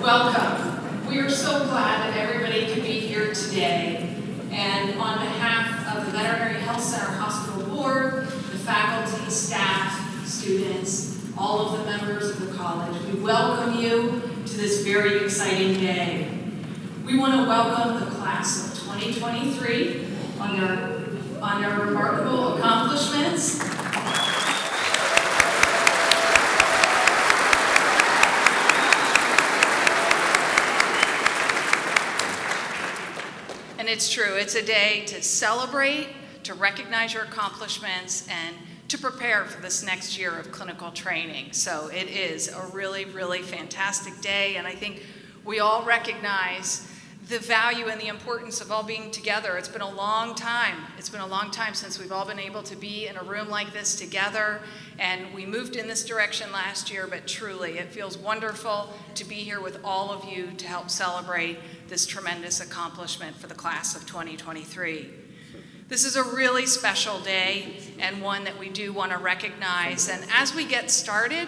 Welcome. We are so glad that everybody could be here today. And on behalf of the Veterinary Health Center Hospital Board, the faculty, staff, students, all of the members of the college, we welcome you to this very exciting day. We want to welcome the class of 2023 on their remarkable accomplishments. And it's true, it's a day to celebrate, to recognize your accomplishments, and to prepare for this next year of clinical training. So it is a really, really fantastic day, and I think we all recognize the value and the importance of all being together. It's been a long time. It's been a long time since we've all been able to be in a room like this together, and we moved in this direction last year, but truly it feels wonderful to be here with all of you to help celebrate this tremendous accomplishment for the class of 2023. This is a really special day and one that we do want to recognize. And as we get started,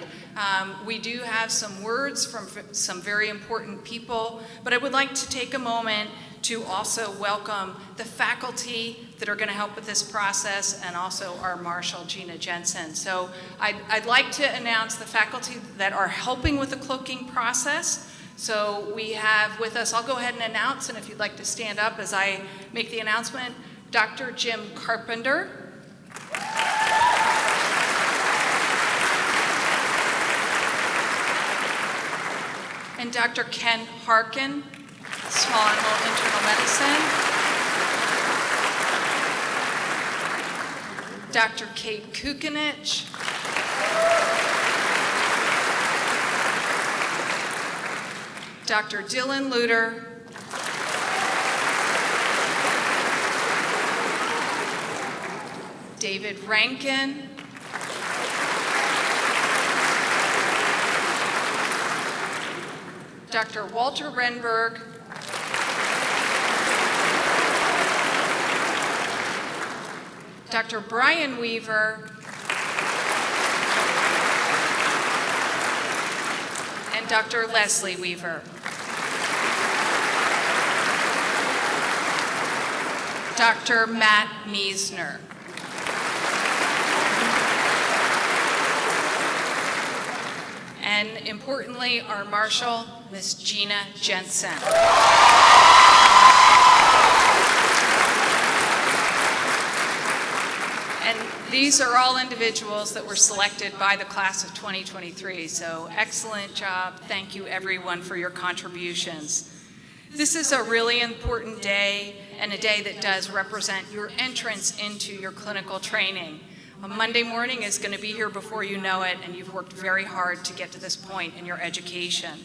we do have some words from some very important people, but I would like to take a moment to also welcome the faculty that are going to help with this process and also our Marshal, Gina Jensen. So I'd like to announce the faculty that are helping with the cloaking process. So we have with us, I'll go ahead and announce, and if you'd like to stand up as I make the announcement, Dr. Jim Carpenter. And Dr. Ken Harkin, small animal internal medicine. Dr. Kate Kucinich. Dr. Dylan Luter. David Rankin. Dr. Walter Renberg. Dr. Brian Weaver. And Dr. Leslie Weaver. Dr. Matt Meisner. And importantly, our Marshal, Ms. Gina Jensen. And these are all individuals that were selected by the class of 2023, so excellent job. Thank you, everyone, for your contributions. This is a really important day, and a day that does represent your entrance into your clinical training. A Monday morning is going to be here before you know it, and you've worked very hard to get to this point in your education.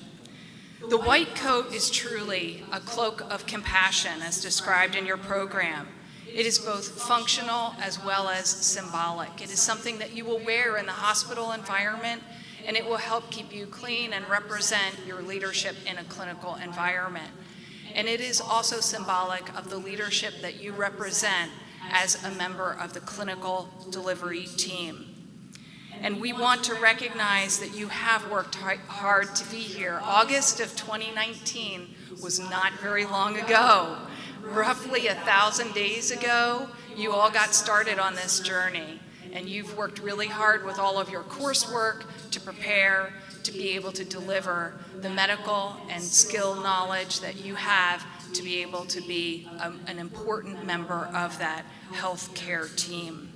The white coat is truly a cloak of compassion, as described in your program. It is both functional as well as symbolic. It is something that you will wear in the hospital environment, and it will help keep you clean and represent your leadership in a clinical environment. And it is also symbolic of the leadership that you represent as a member of the clinical delivery team. And we want to recognize that you have worked hard to be here. August of 2019 was not very long ago. Roughly 1,000 days ago, you all got started on this journey. And you've worked really hard with all of your coursework to prepare to be able to deliver the medical and skill knowledge that you have to be able to be an important member of that healthcare team.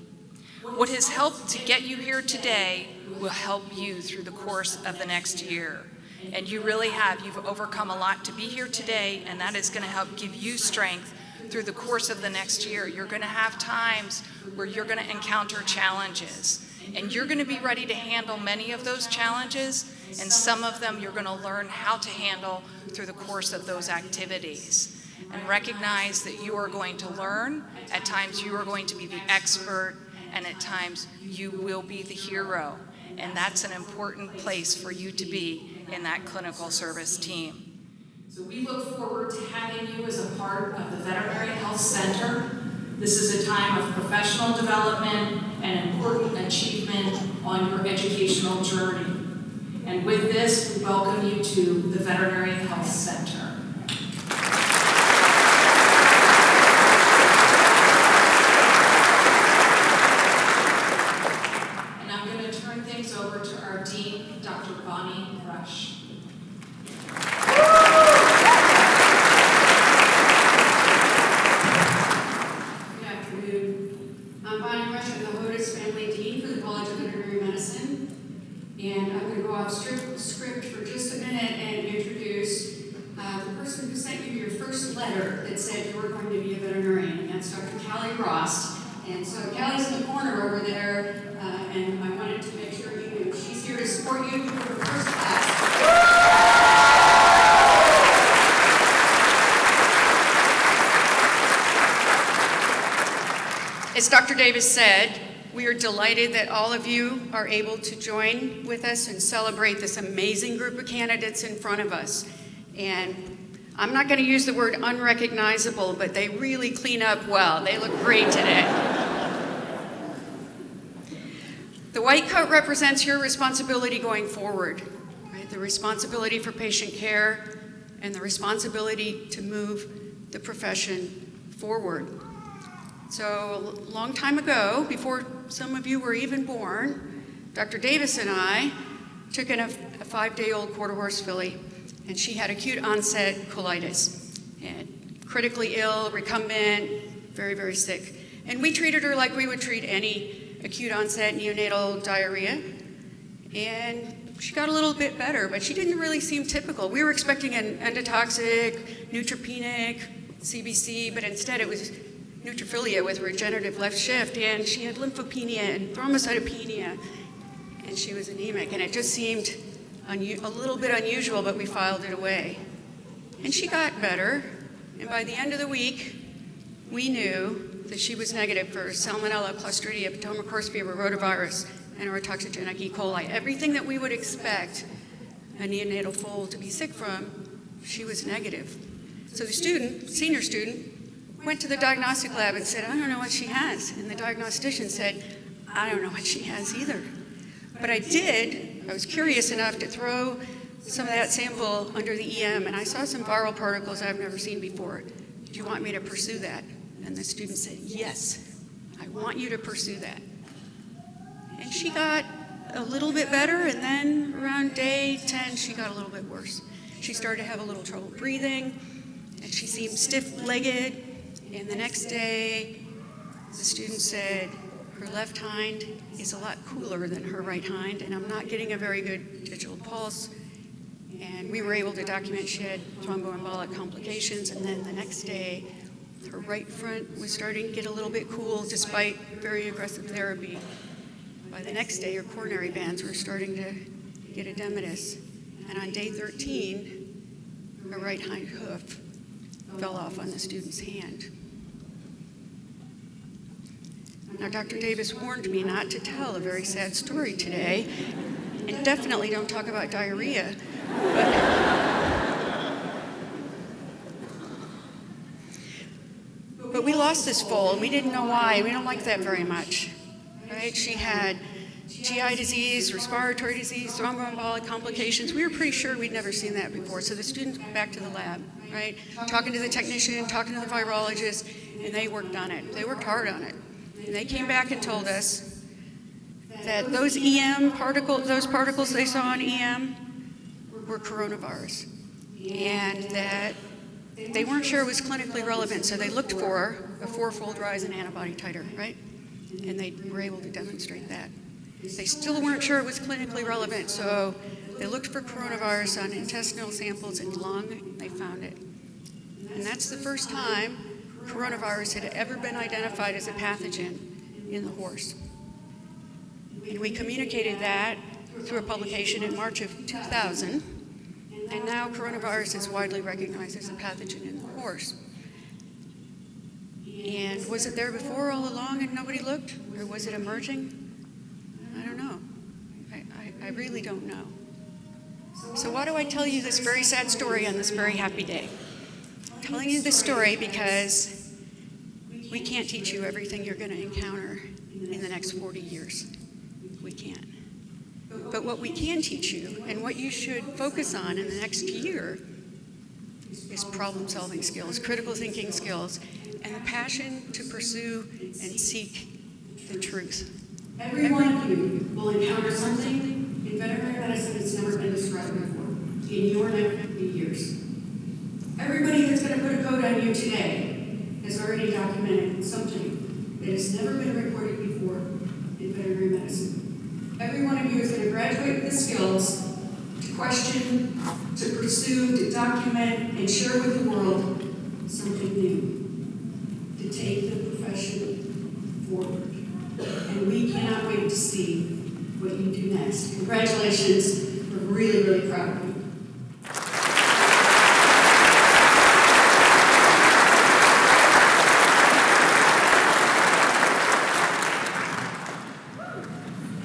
What has helped to get you here today will help you through the course of the next year. And you really have. You've overcome a lot to be here today, and that is going to help give you strength through the course of the next year. You're going to have times where you're going to encounter challenges, and you're going to be ready to handle many of those challenges, and some of them you're going to learn how to handle through the course of those activities. And recognize that you are going to learn. At times you are going to be the expert, and at times you will be the hero. And that's an important place for you to be in that clinical service team. So we look forward to having you as a part of the Veterinary Health Center. This is a time of professional development and important achievement on your educational journey. And with this, we welcome you to the Veterinary Health Center. And I'm going to turn things over to our Dean, Dr. Bonnie Rush. I'm Bonnie Rush. I'm the Hodis Family Dean for the College of Veterinary Medicine. And I'm going to go off script for just a minute and introduce the person who sent you your first letter that said you were going to be a veterinarian. And that's Dr. Callie Ross. And so Callie's in the corner over there, and I wanted to make sure you knew she's here to support you for the first class. As Dr. Davis said, we are delighted that all of you are able to join with us and celebrate this amazing group of candidates in front of us. And I'm not going to use the word unrecognizable, but they really clean up well. They look great today. The white coat represents your responsibility going forward, right? The responsibility for patient care and the responsibility to move the profession forward. So a long time ago, before some of you were even born, Dr. Davis and I took in a 5-day-old quarter horse filly, and she had acute onset colitis, and critically ill, recumbent, very, very sick. And we treated her like we would treat any acute onset neonatal diarrhea, and she got a little bit better, but she didn't really seem typical. We were expecting an endotoxic, neutropenic, CBC, but instead it was neutrophilia with regenerative left shift, and she had lymphopenia and thrombocytopenia, and she was anemic, and it just seemed a little bit unusual, but we filed it away. And she got better, and by the end of the week, we knew that she was negative for Salmonella, Clostridia, Potomac horse fever, rotavirus, and otoxigenic E. coli. Everything that we would expect a neonatal foal to be sick from, she was negative. So the student, senior student, went to the diagnostic lab and said, I don't know what she has. And the diagnostician said, I don't know what she has either. But I was curious enough to throw some of that sample under the EM, and I saw some viral particles I've never seen before. Do you want me to pursue that? And the student said, yes, I want you to pursue that. And she got a little bit better, and then around day 10, she got a little bit worse. She started to have a little trouble breathing, and she seemed stiff-legged. And the next day, the student said, her left hind is a lot cooler than her right hind, and I'm not getting a very good digital pulse. And we were able to document she had thromboembolic complications, and then the next day, her right front was starting to get a little bit cool despite very aggressive therapy. By the next day, her coronary bands were starting to get edematous. And on day 13, her right hind hoof fell off on the student's hand. Now, Dr. Davis warned me not to tell a very sad story today, and definitely don't talk about diarrhea. But we lost this foal, and we didn't know why. We don't like that very much, right? She had GI disease, respiratory disease, thromboembolic complications. We were pretty sure we'd never seen that before. So the students went back to the lab, right? Talking to the technician, talking to the virologist, and they worked on it. They worked hard on it. And they came back and told us that those those particles they saw in EM were coronavirus, and that they weren't sure it was clinically relevant, so they looked for a 4-fold rise in antibody titer, right? And they were able to demonstrate that. They still weren't sure it was clinically relevant, so they looked for coronavirus on intestinal samples and lung, and they found it. And that's the first time coronavirus had ever been identified as a pathogen in the horse. And we communicated that through a publication in March of 2000, and now coronavirus is widely recognized as a pathogen in the horse. And was it there before all along and nobody looked, or was it emerging? I don't know. I really don't know. So why do I tell you this very sad story on this very happy day? I'm telling you this story because we can't teach you everything you're going to encounter in the next 40 years. We can't. But what we can teach you and what you should focus on in the next year is problem-solving skills, critical thinking skills, and the passion to pursue and seek the truth. Every one of you will encounter something in veterinary medicine that's never been described before in your next few years. Everybody that's going to put a code on you today has already documented something that has never been recorded before in veterinary medicine. Every one of you is going to graduate with the skills to question, to pursue, to document, and share with the world something new, to take the profession forward. And we cannot wait to see what you do next. Congratulations. We're really, really proud of you.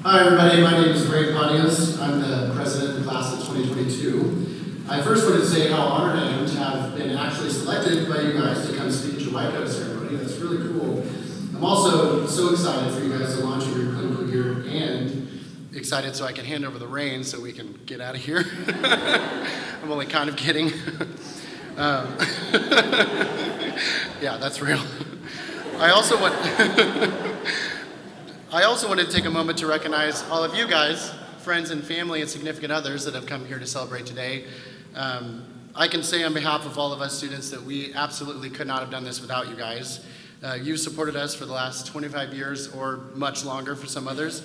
Hi everybody, my name is Ray Pontius. I'm the president of the class of 2022. I first wanted to say how honored I am to have been actually selected by you guys to come speak at your white coat ceremony. That's really cool. I'm also so excited for you guys to launch your clinical year and excited so I can hand over the reins so we can get out of here. I'm only kind of kidding. Yeah, that's real. I also wanted to take a moment to recognize all of you guys, friends and family and significant others that have come here to celebrate today. I can say on behalf of all of us students that we absolutely could not have done this without you guys. You've supported us for the last 25 years or much longer for some others.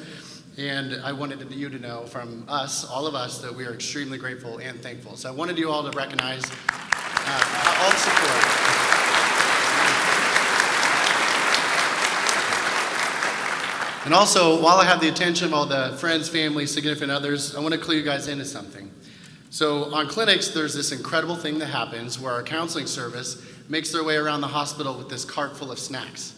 And I wanted you to know from us, all of us, that we are extremely grateful and thankful. So I wanted you all to recognize all the support. And also, while I have the attention of all the friends, family, significant others, I want to clue you guys into something. So on clinics, there's this incredible thing that happens where our counseling service makes their way around the hospital with this cart full of snacks.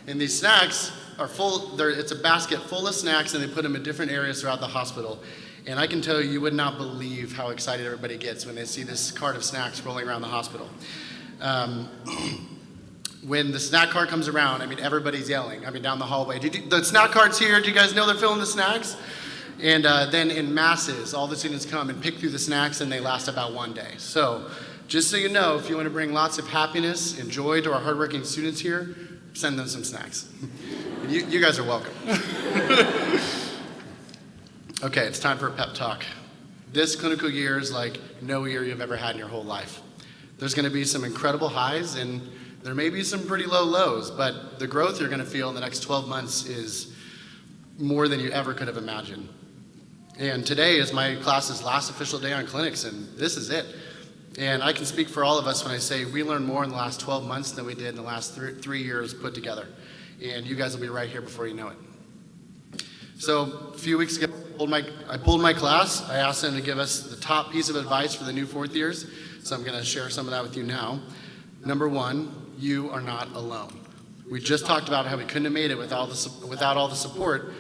And these snacks are full, it's a basket full of snacks, and they put them in different areas throughout the hospital. And I can tell you, you would not believe how excited everybody gets when they see this cart of snacks rolling around the hospital. When the snack cart comes around, I mean, everybody's yelling. I mean, down the hallway, the snack cart's here, do you guys know they're filling the snacks? And then in masses, all the students come and pick through the snacks, and they last about one day. So just so you know, if you want to bring lots of happiness and joy to our hardworking students here, send them some snacks. You guys are welcome. Okay, it's time for a pep talk. This clinical year is like no year you've ever had in your whole life. There's going to be some incredible highs, and there may be some pretty low lows, but the growth you're going to feel in the next 12 months is more than you ever could have imagined. And today is my class's last official day on clinics, and this is it. And I can speak for all of us when I say we learned more in the last 12 months than we did in the last three years put together. And you guys will be right here before you know it. So a few weeks ago, I pulled my class. I asked them to give us the top piece of advice for the new fourth years. So I'm going to share some of that with you now. Number one, you are not alone. We just talked about how we couldn't have made it without all the support.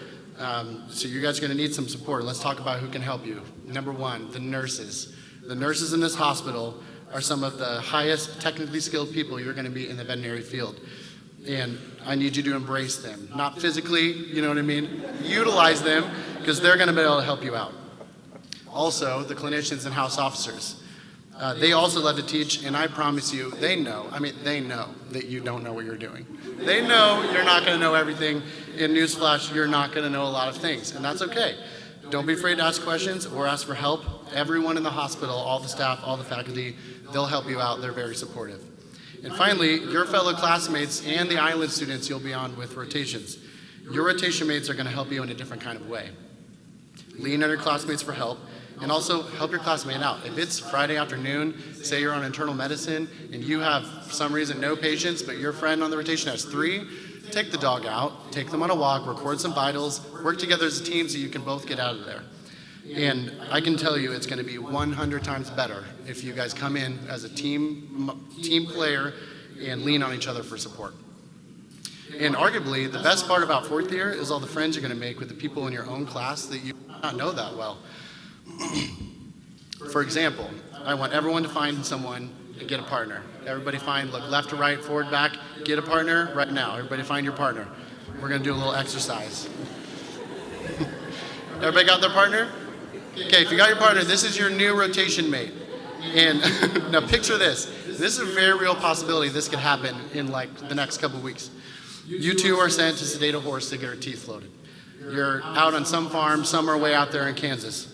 So you guys are going to need some support. Let's talk about who can help you. Number one, the nurses. The nurses in this hospital are some of the highest technically skilled people you're going to be in the veterinary field. And I need you to embrace them. Not physically, you know what I mean? Utilize them, because they're going to be able to help you out. Also, the clinicians and house officers. They also love to teach, and I promise you, they know that you don't know what you're doing. They know you're not going to know everything. In newsflash, you're not going to know a lot of things, and that's okay. Don't be afraid to ask questions or ask for help. Everyone in the hospital, all the staff, all the faculty, they'll help you out. They're very supportive. And finally, your fellow classmates and the island students you'll be on with rotations. Your rotation mates are going to help you in a different kind of way. Lean on your classmates for help, and also help your classmate out. If it's Friday afternoon, say you're on internal medicine, and you have, for some reason, no patients, but your friend on the rotation has 3, take the dog out, take them on a walk, record some vitals, work together as a team so you can both get out of there. And I can tell you it's going to be 100 times better if you guys come in as a team player and lean on each other for support. And arguably, the best part about fourth year is all the friends you're going to make with the people in your own class that you might not know that well. For example, I want everyone to find someone and get a partner. Everybody find, look left to right, forward, back, get a partner right now. Everybody find your partner. We're going to do a little exercise. Everybody got their partner? Okay, if you got your partner, this is your new rotation mate. And now picture this. This is a very real possibility this could happen in like the next couple of weeks. You two are sent to sedate a horse to get her teeth floated. You're out on some farm somewhere way out there in Kansas.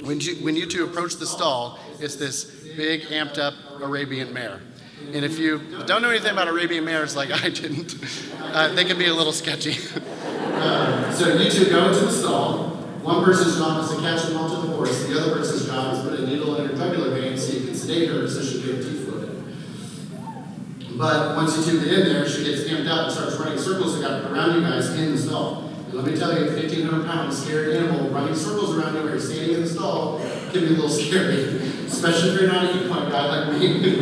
When you two approach the stall, it's this big amped up Arabian mare. And if you don't know anything about Arabian mares like I didn't, they can be a little sketchy. So you two go into the stall. One person's job is to catch them onto the horse. The other person's job is to put a needle in her jugular vein so you can sedate her so she can get her teeth floated. But once you two get in there, she gets amped up and starts running circles around you guys in the stall. And let me tell you, a 1,500-pound scary animal running circles around you while you're standing in the stall can be a little scary, especially if you're not an equine guy like me.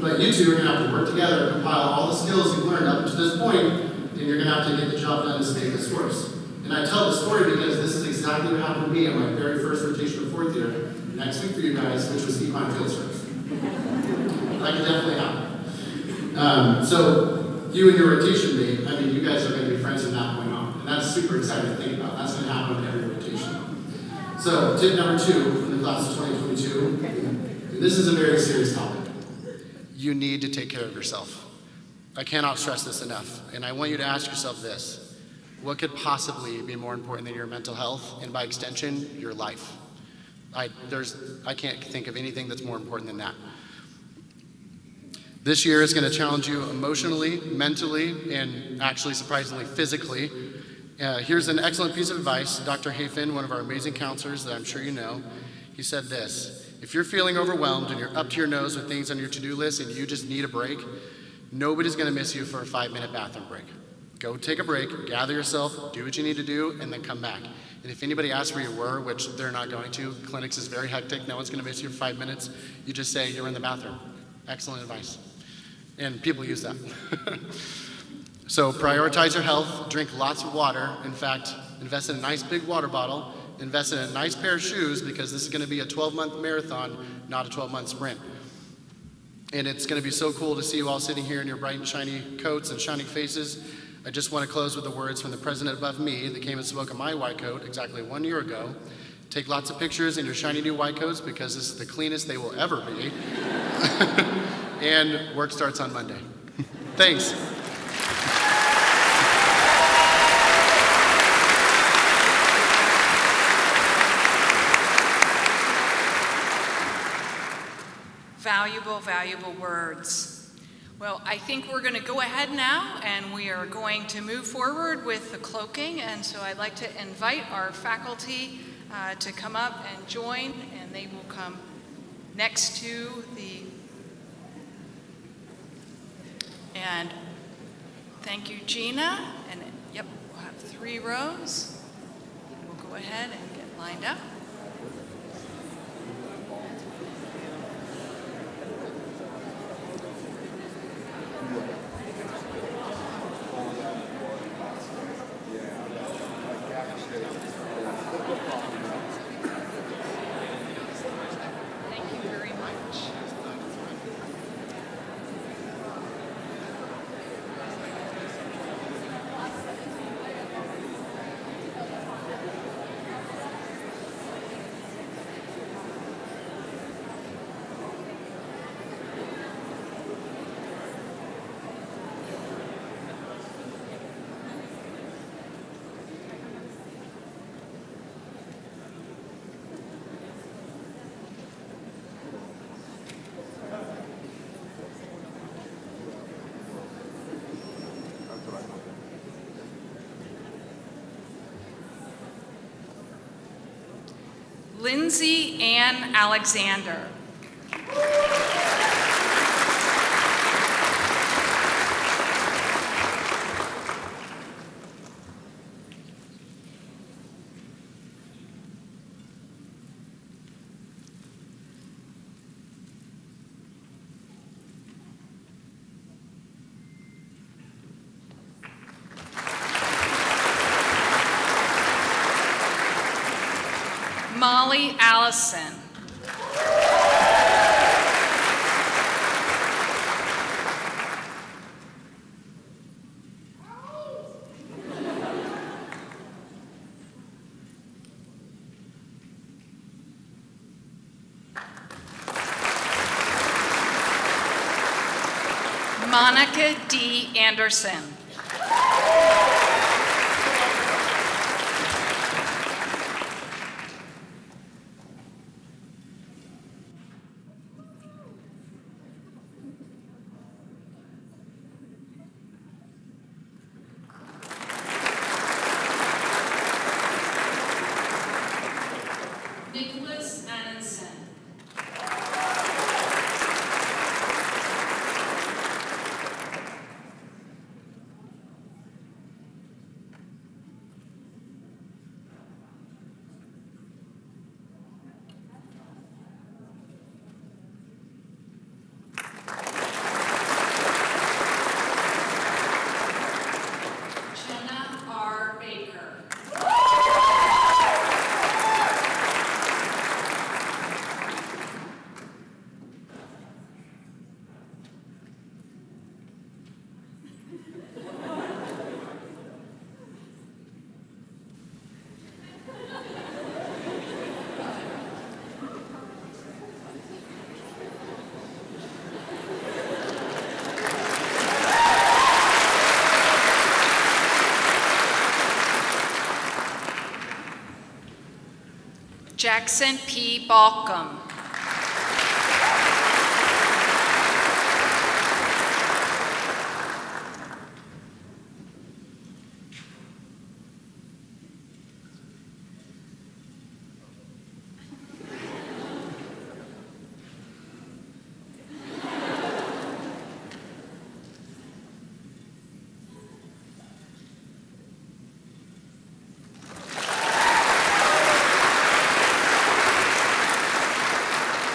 But you two are going to have to work together, compile all the skills you've learned up to this point, and you're going to have to get the job done to sedate this horse. And I tell the story because this is exactly what happened to me on my very first rotation of fourth year, next week for you guys, which was equine field service. That can definitely happen. So you and your rotation mate, I mean, you guys are going to be friends from that point on. And that's super exciting to think about. That's going to happen with every rotation. So tip number 2 from the class of 2022, this is a very serious topic. You need to take care of yourself. I cannot stress this enough. And I want you to ask yourself this. What could possibly be more important than your mental health, and by extension, your life? I can't think of anything that's more important than that. This year is going to challenge you emotionally, mentally, and actually, surprisingly, physically. Here's an excellent piece of advice. Dr. Hayfin, one of our amazing counselors that I'm sure you know, he said this: if you're feeling overwhelmed and you're up to your nose with things on your to-do list and you just need a break, nobody's going to miss you for a 5-minute bathroom break. Go take a break, gather yourself, do what you need to do, and then come back. And if anybody asks where you were, which they're not going to, clinics is very hectic, no one's going to miss you for 5 minutes, you just say you're in the bathroom. Excellent advice. And people use that. So prioritize your health, drink lots of water. In fact, invest in a nice big water bottle, invest in a nice pair of shoes, because this is going to be a 12-month marathon, not a 12-month sprint. And it's going to be so cool to see you all sitting here in your bright and shiny coats and shining faces. I just want to close with the words from the president above me that came and spoke in my white coat exactly 1 year ago. Take lots of pictures in your shiny new white coats because this is the cleanest they will ever be. And work starts on Monday. Thanks. Valuable, valuable words. Well, I think we're going to go ahead now, and we are going to move forward with the cloaking. And so I'd like to invite our faculty to come up and join, and they will come next to the... And thank you, Gina. And yep, we'll have 3 rows. We'll go ahead and get lined up. Thank you very much. Lindsay Ann Alexander. Molly Allison. Monica D. Anderson. Nicholas Annenson. Jenna R. Baker. Jackson P. Balcom.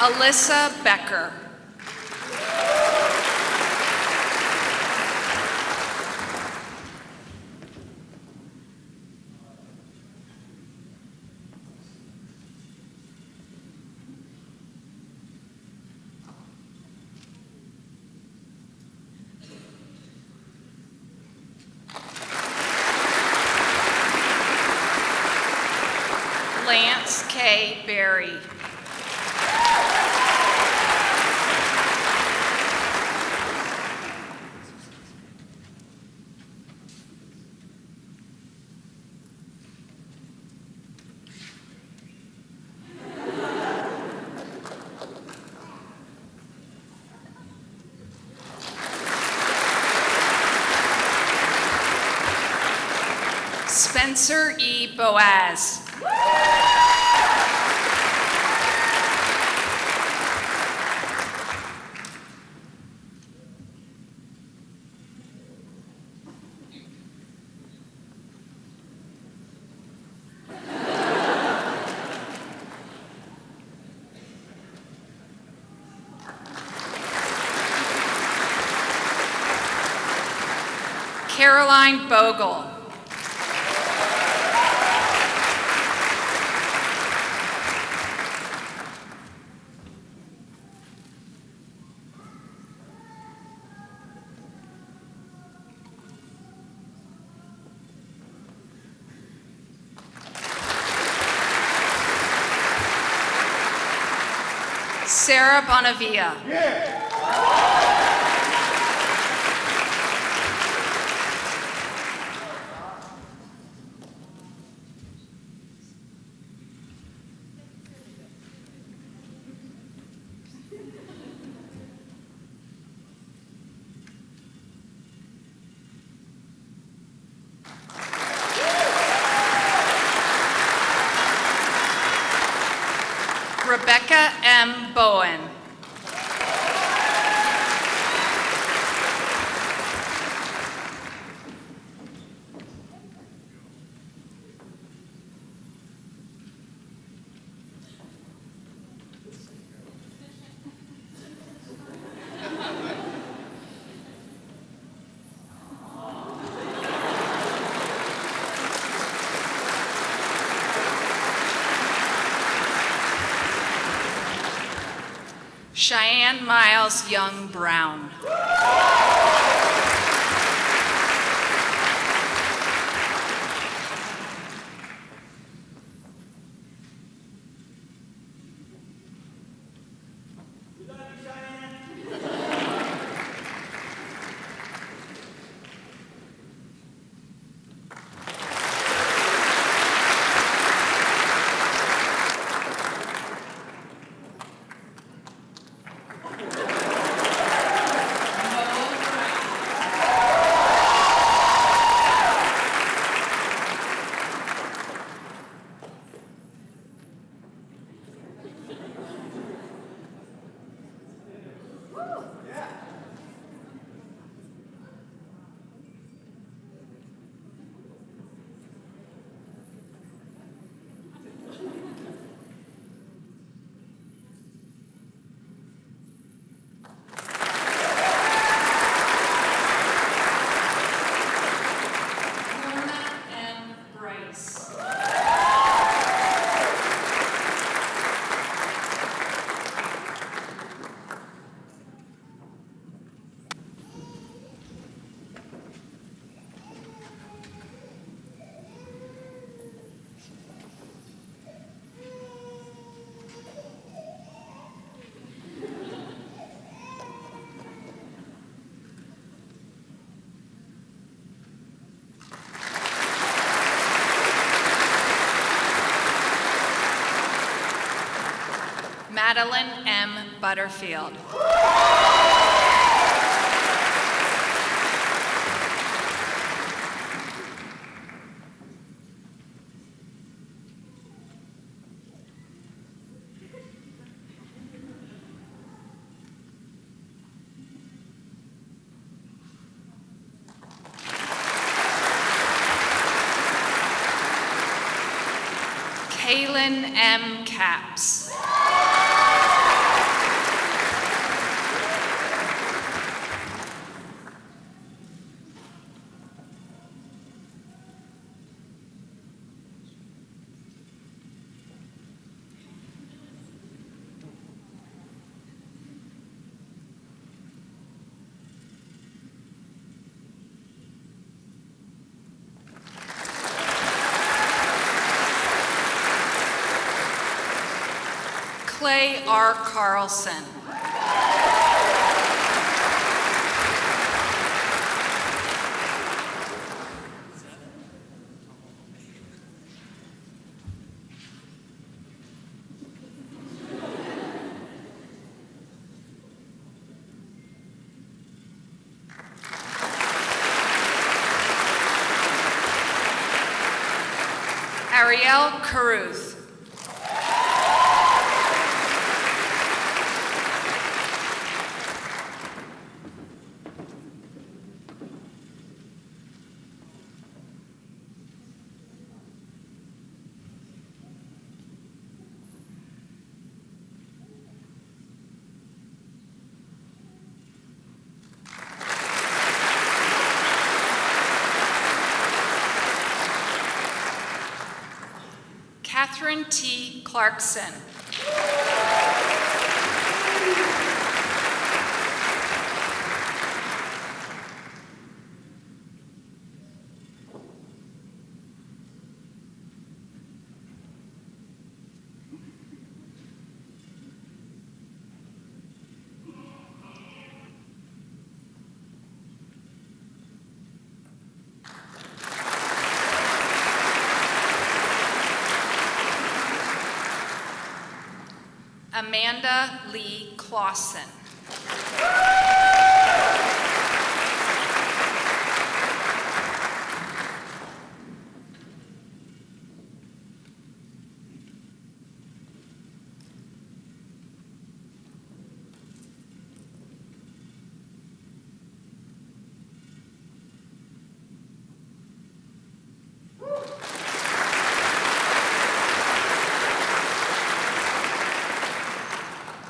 Alyssa Becker. Lance K. Berry. Spencer E. Boaz. Caroline Bogle. Sarah Bonavia. Rebecca M. Bowen. Cheyenne Miles Young Brown. Madeline M. Butterfield. Kaylin M. Capps. Clay R. Carlson. Ariel Caruth. Catherine T. Clarkson. Amanda Lee Clausen.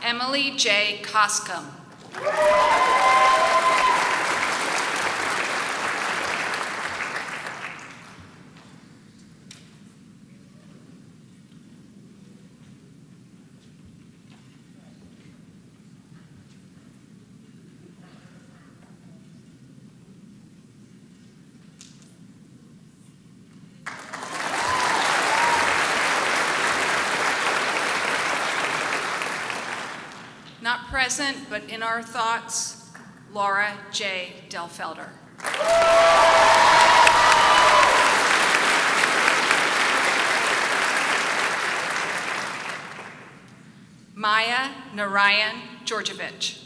Emily J. Koscom. Not present, but in our thoughts, Laura J. Delfelder. Maya Narayan Georgievich.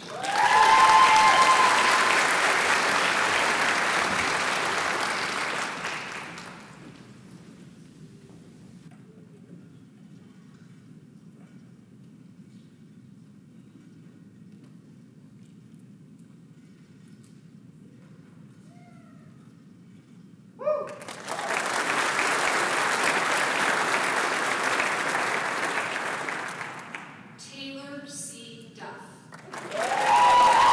Taylor C. Duff.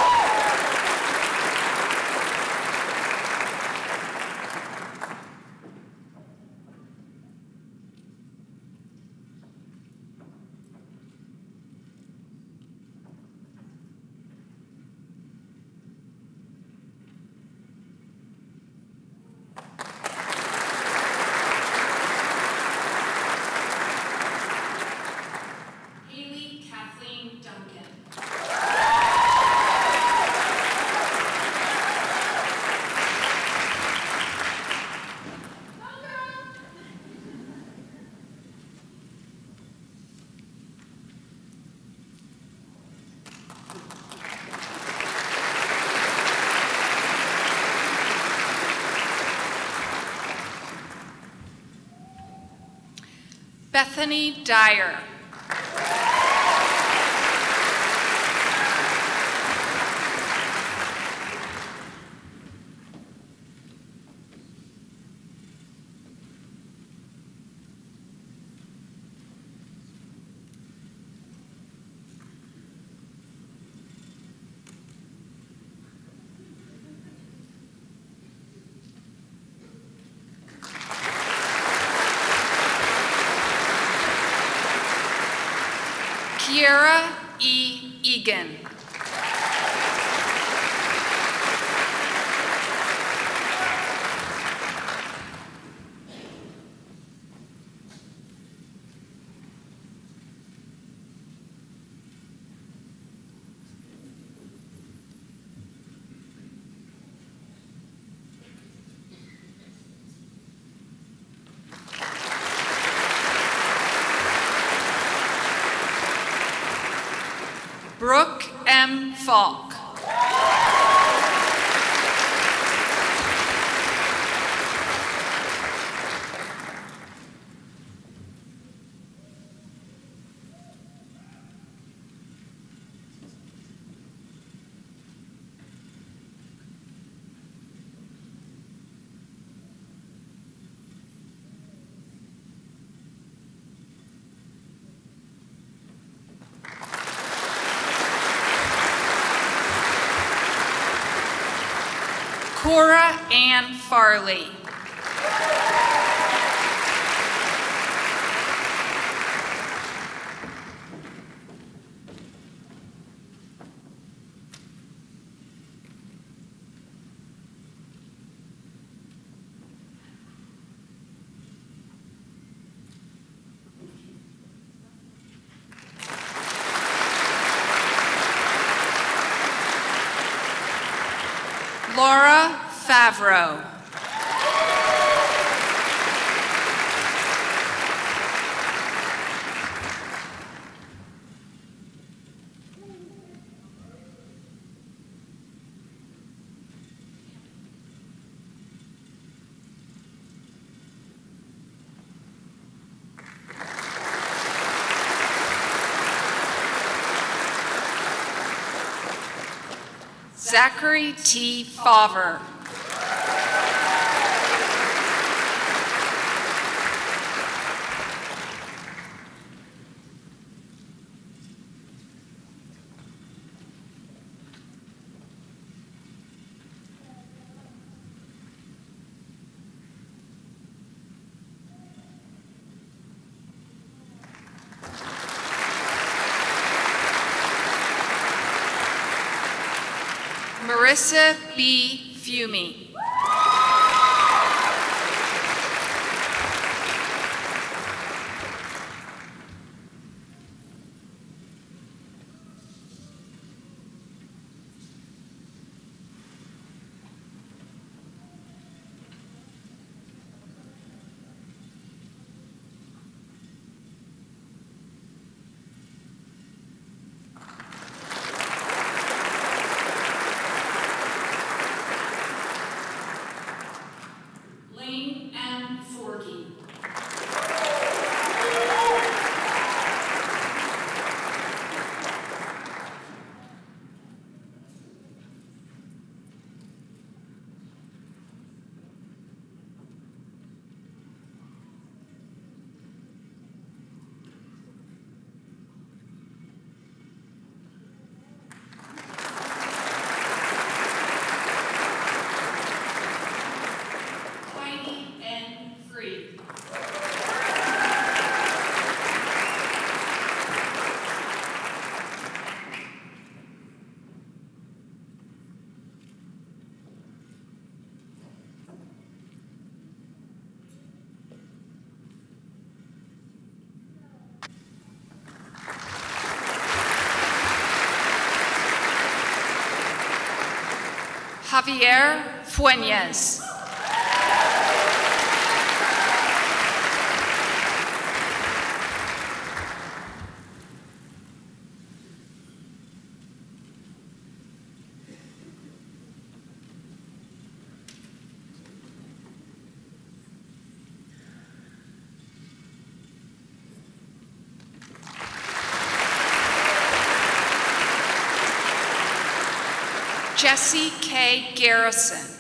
Bethany Dyer. Kiera E. Egan. Brooke M. Falk. Cora Ann Farley. Laura Favreau. Zachary T. Favre. Marissa B. Fumey. Lane M. Forkey. Heidi N. Free. Javier Fuentes. Jesse K. Garrison.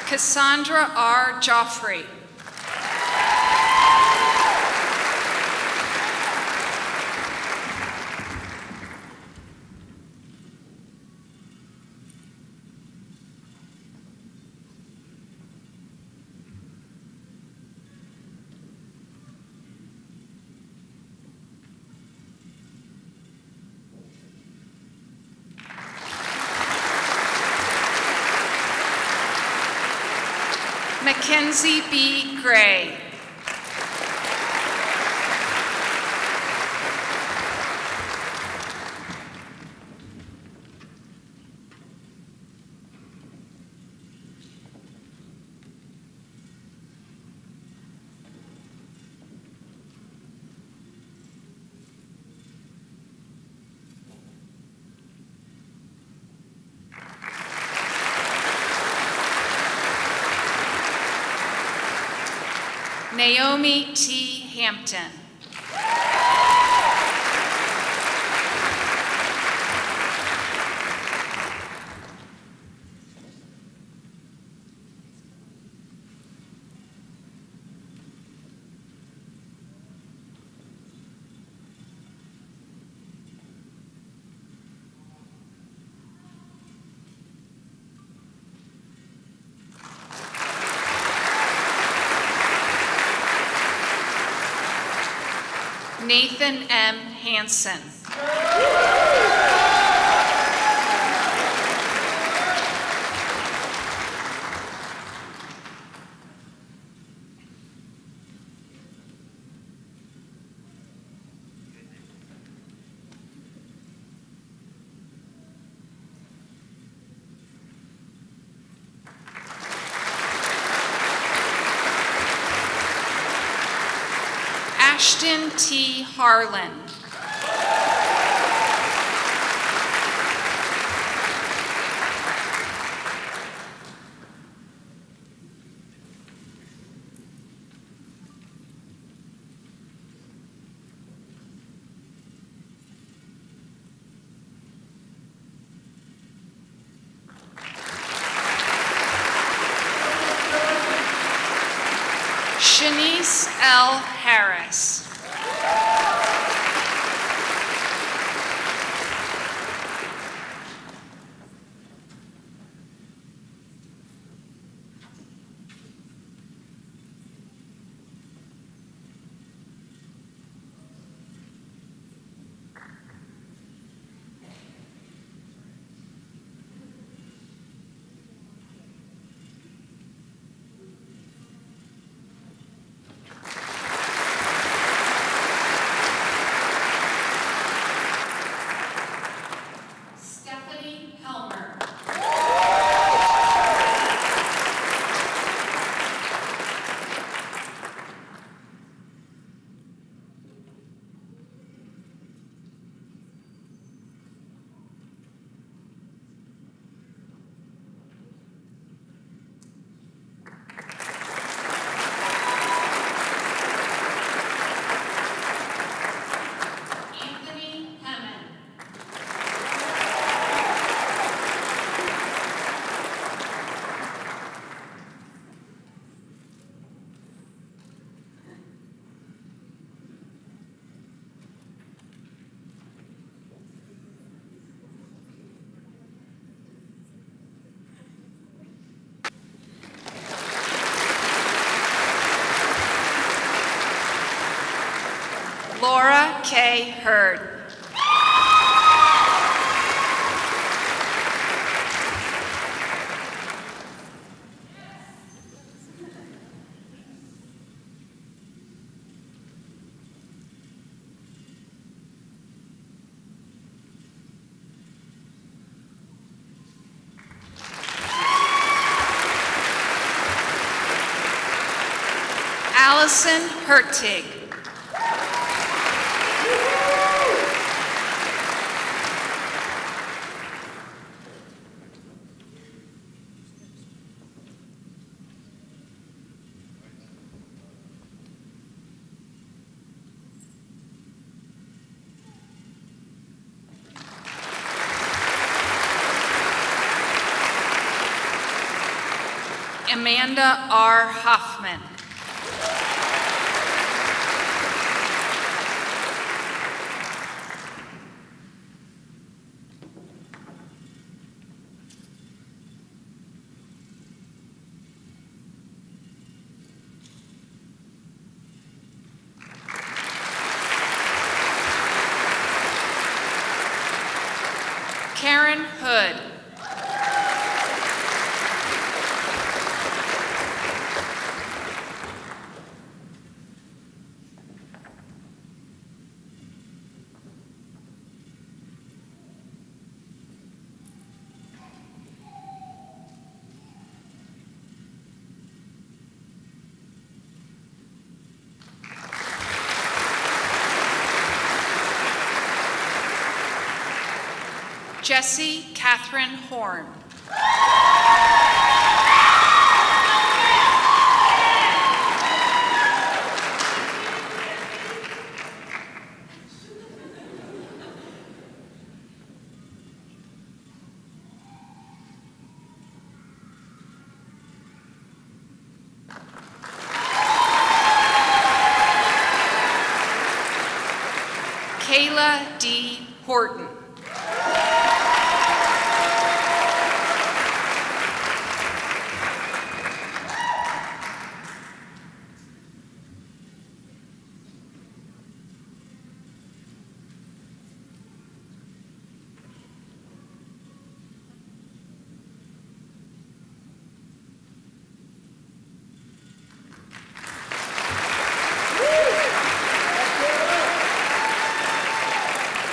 Cassandra R. Joffrey. Mackenzie B. Gray. Naomi T. Hampton. Nathan M. Hansen. Ashton T. Harlan. Shanice L. Harris. Stephanie Helmer. Anthony Hemmon. Laura K. Hurd. Allison Hertig. Amanda R. Hoffman. Karen Hood. Jessie Catherine Horn. Kayla D. Horton.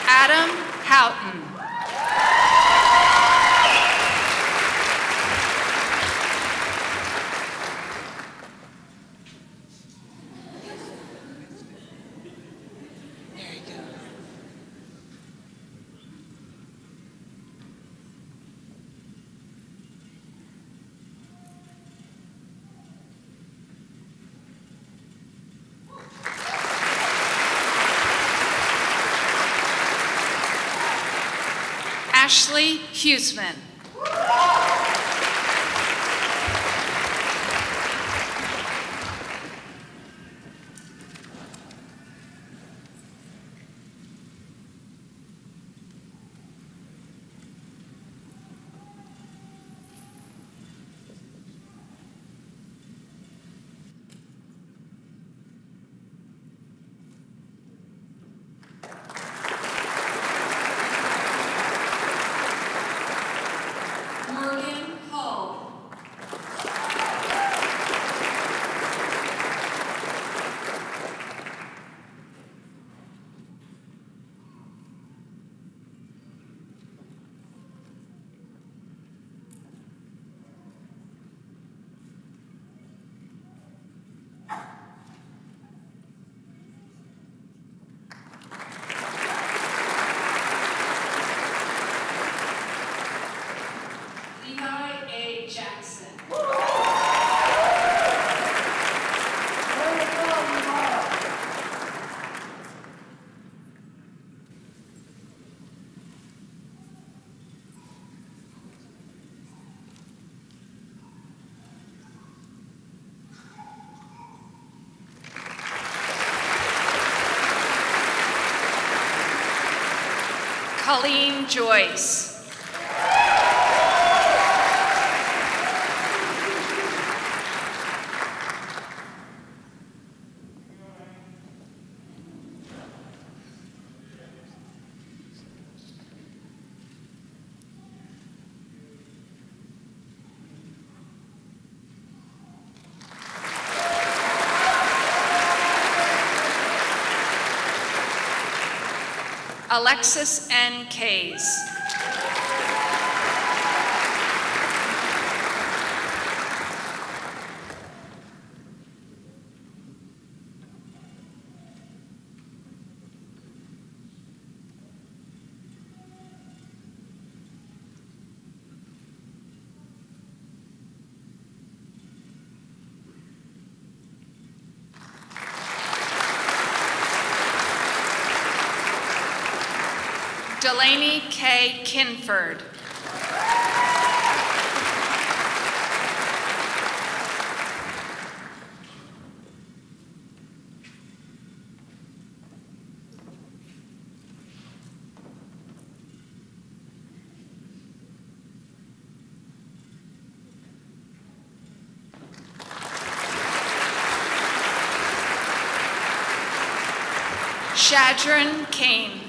Adam Houghton. There you go. Ashley Huseman. Morgan Hall. Levi A. Jackson. Colleen Joyce. Alexis N. Kays. Delaney K. Kinford. Shadron Kane.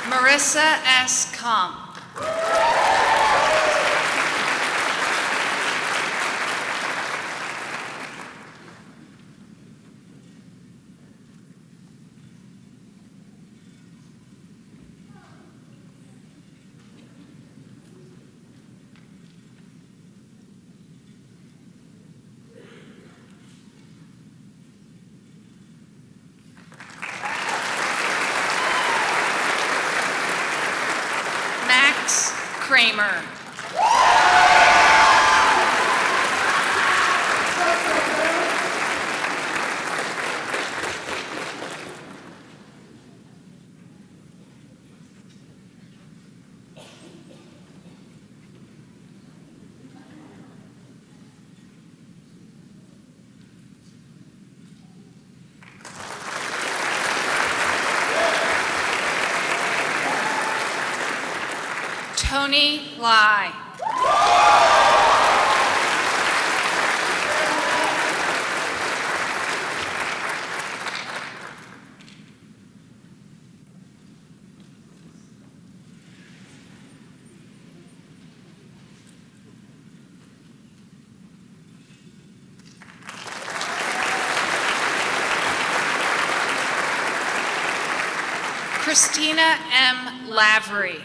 Marissa S. Comp. Max Kramer. Tony Lai. Christina M. Lavery.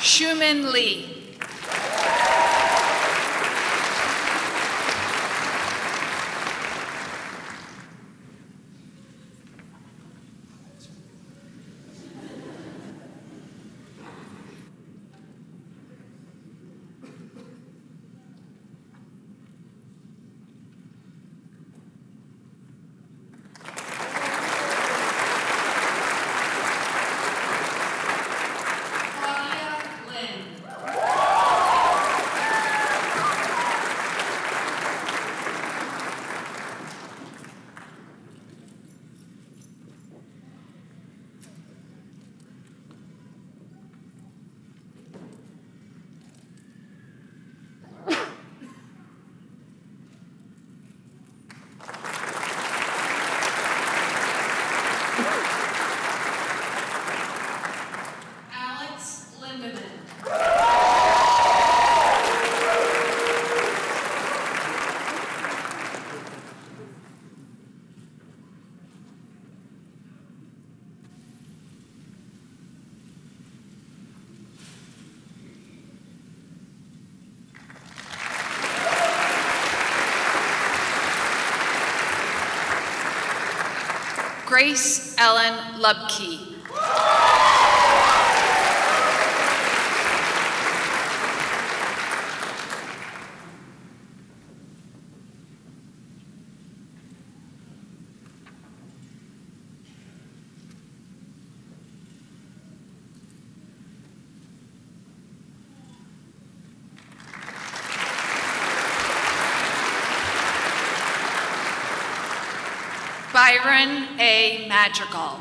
Shumin Lee. Alex Lindemann. Grace Ellen Lubke. Byron A. Madrigal.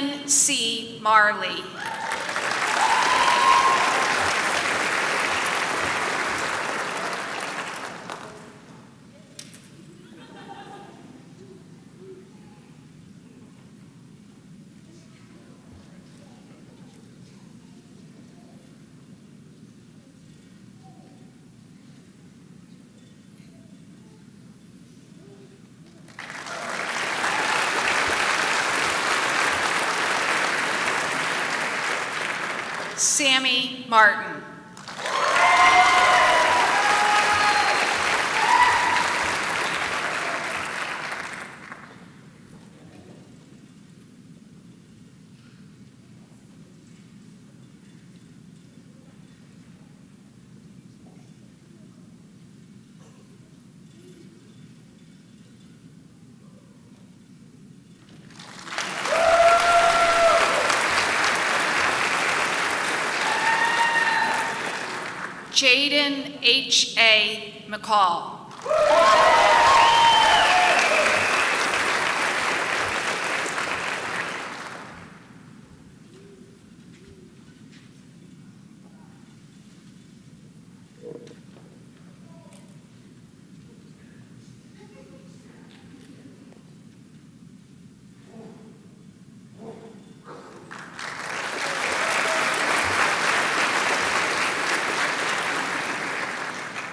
Jacqueline C. Marley. Sammy Martin. Jaden H.A. McCall.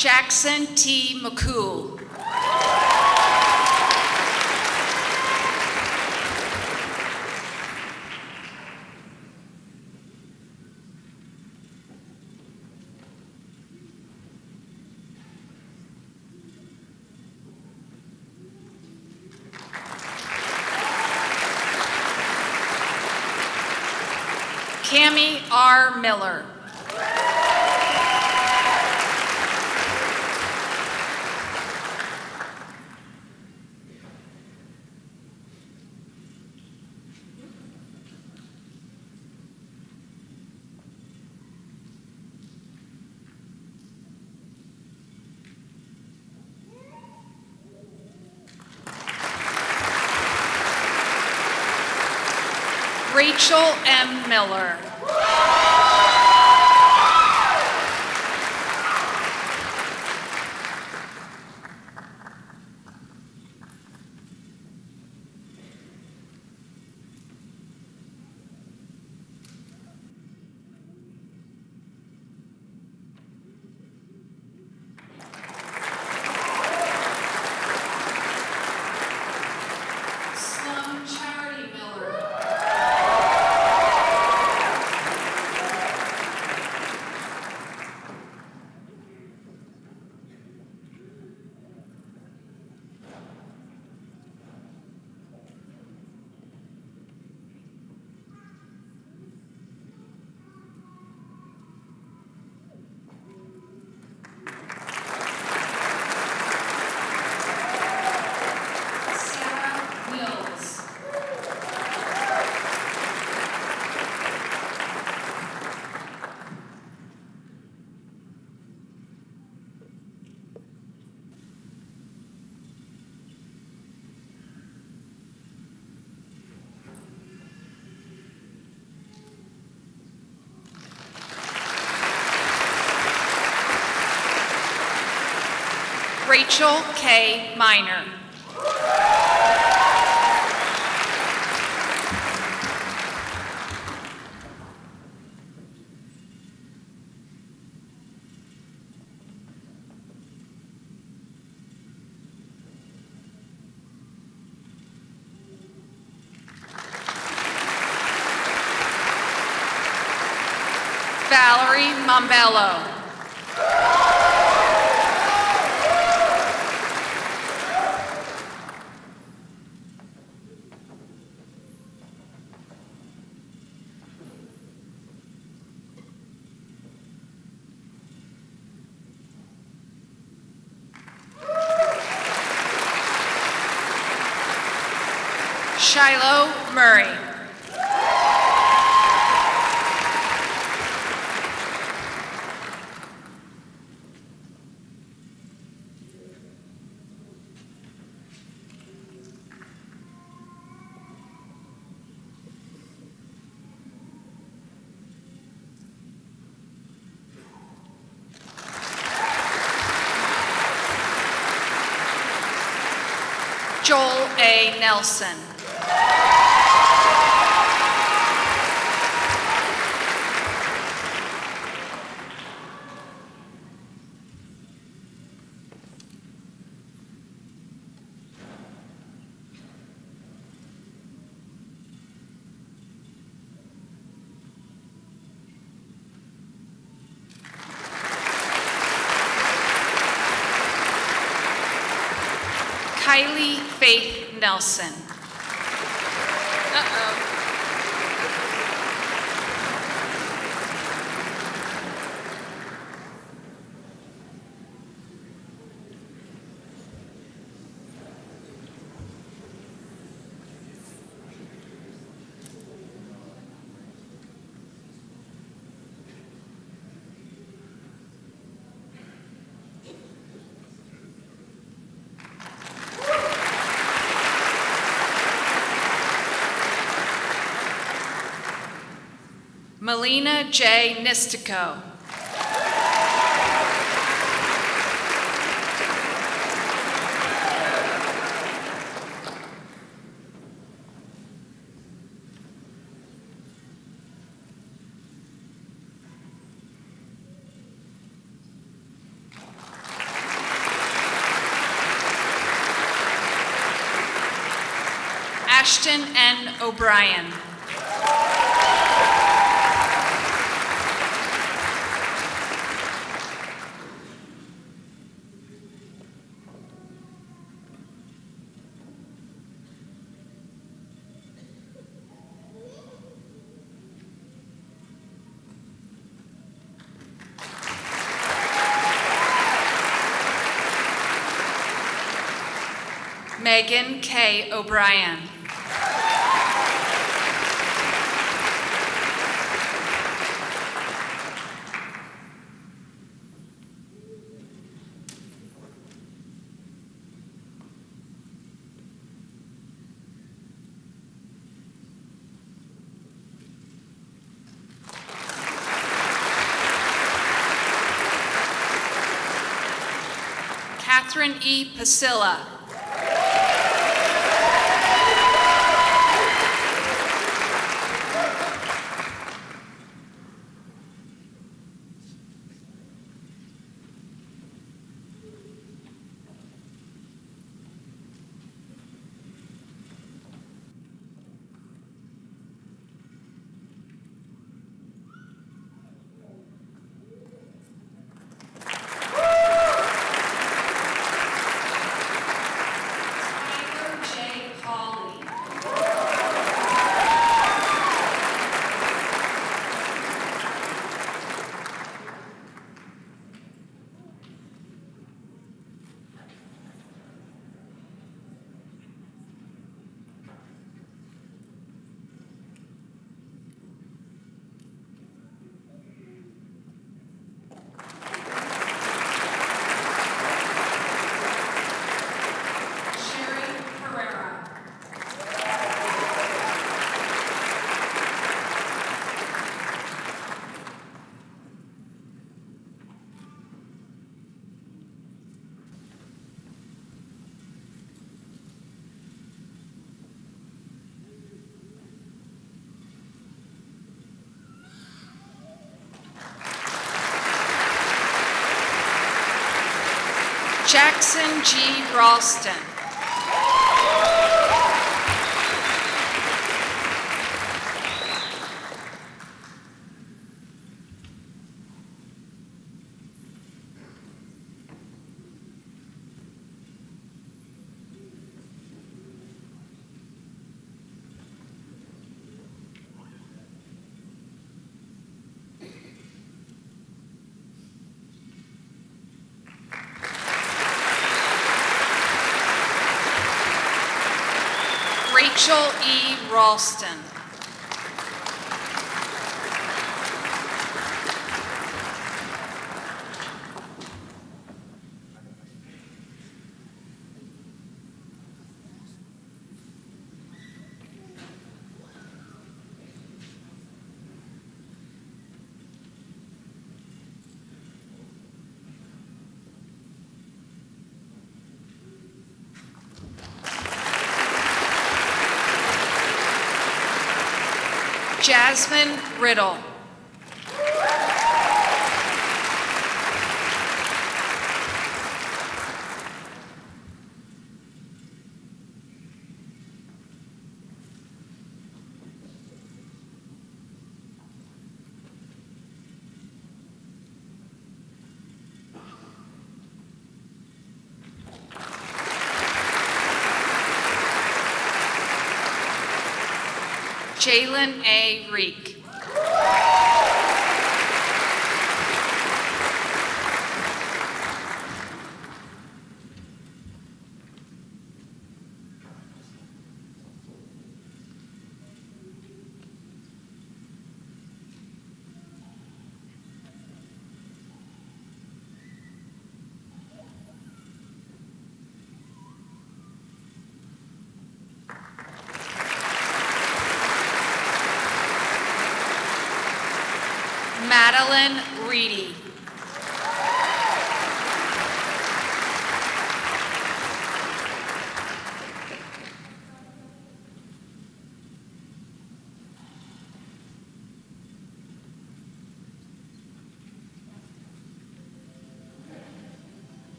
Jackson T. McCool. Cammie R. Miller. Rachel M. Miller. Slum Charity Miller. Sarah Mills. Rachel K. Miner. Valerie Mombello. Shiloh Murray. Joel A. Nelson. Kylie Faith Nelson. Uh-oh. Melina J. Nistico. Ashton N. O'Brien. Megan K. O'Brien. Catherine E. Pasilla. Jackson G. Ralston. Rachel E. Ralston. Jasmine Riddle. Jalen A. Reek. Madeline Reedy.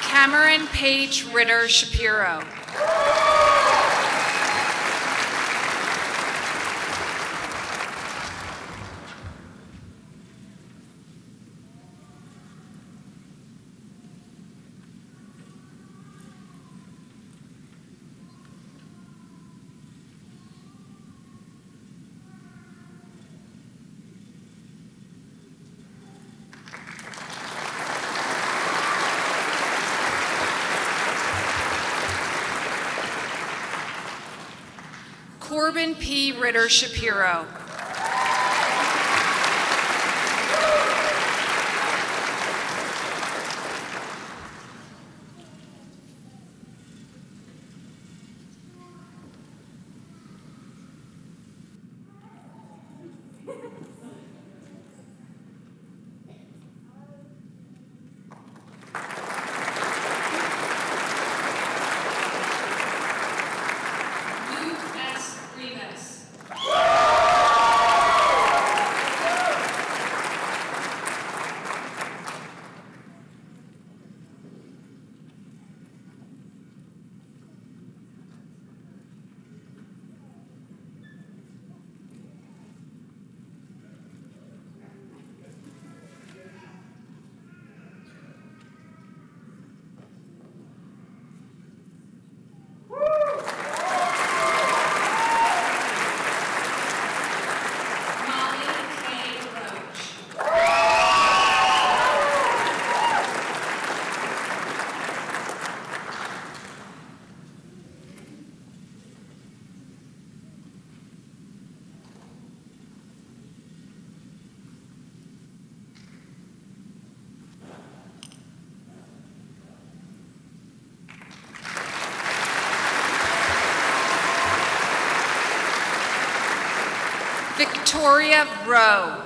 Cameron Paige Ritter Shapiro. Corbin P. Ritter Shapiro. Luke S. Rivas. Molly K. Roach. Victoria Rowe.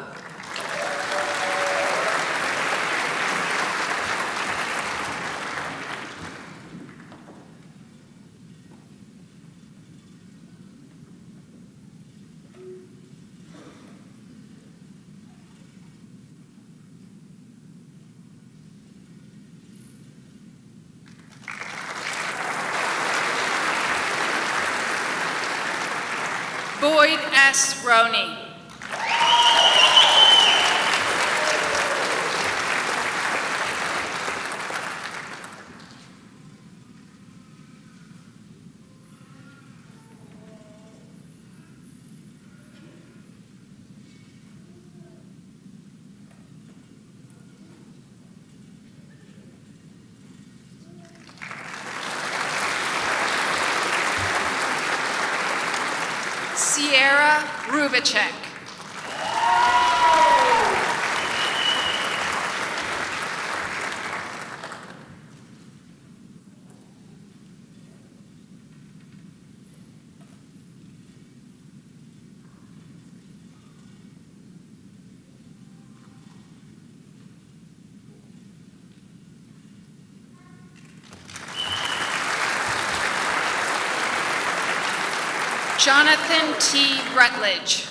Boyd S. Roney. Sierra Rubicek. Jonathan T. Rutledge.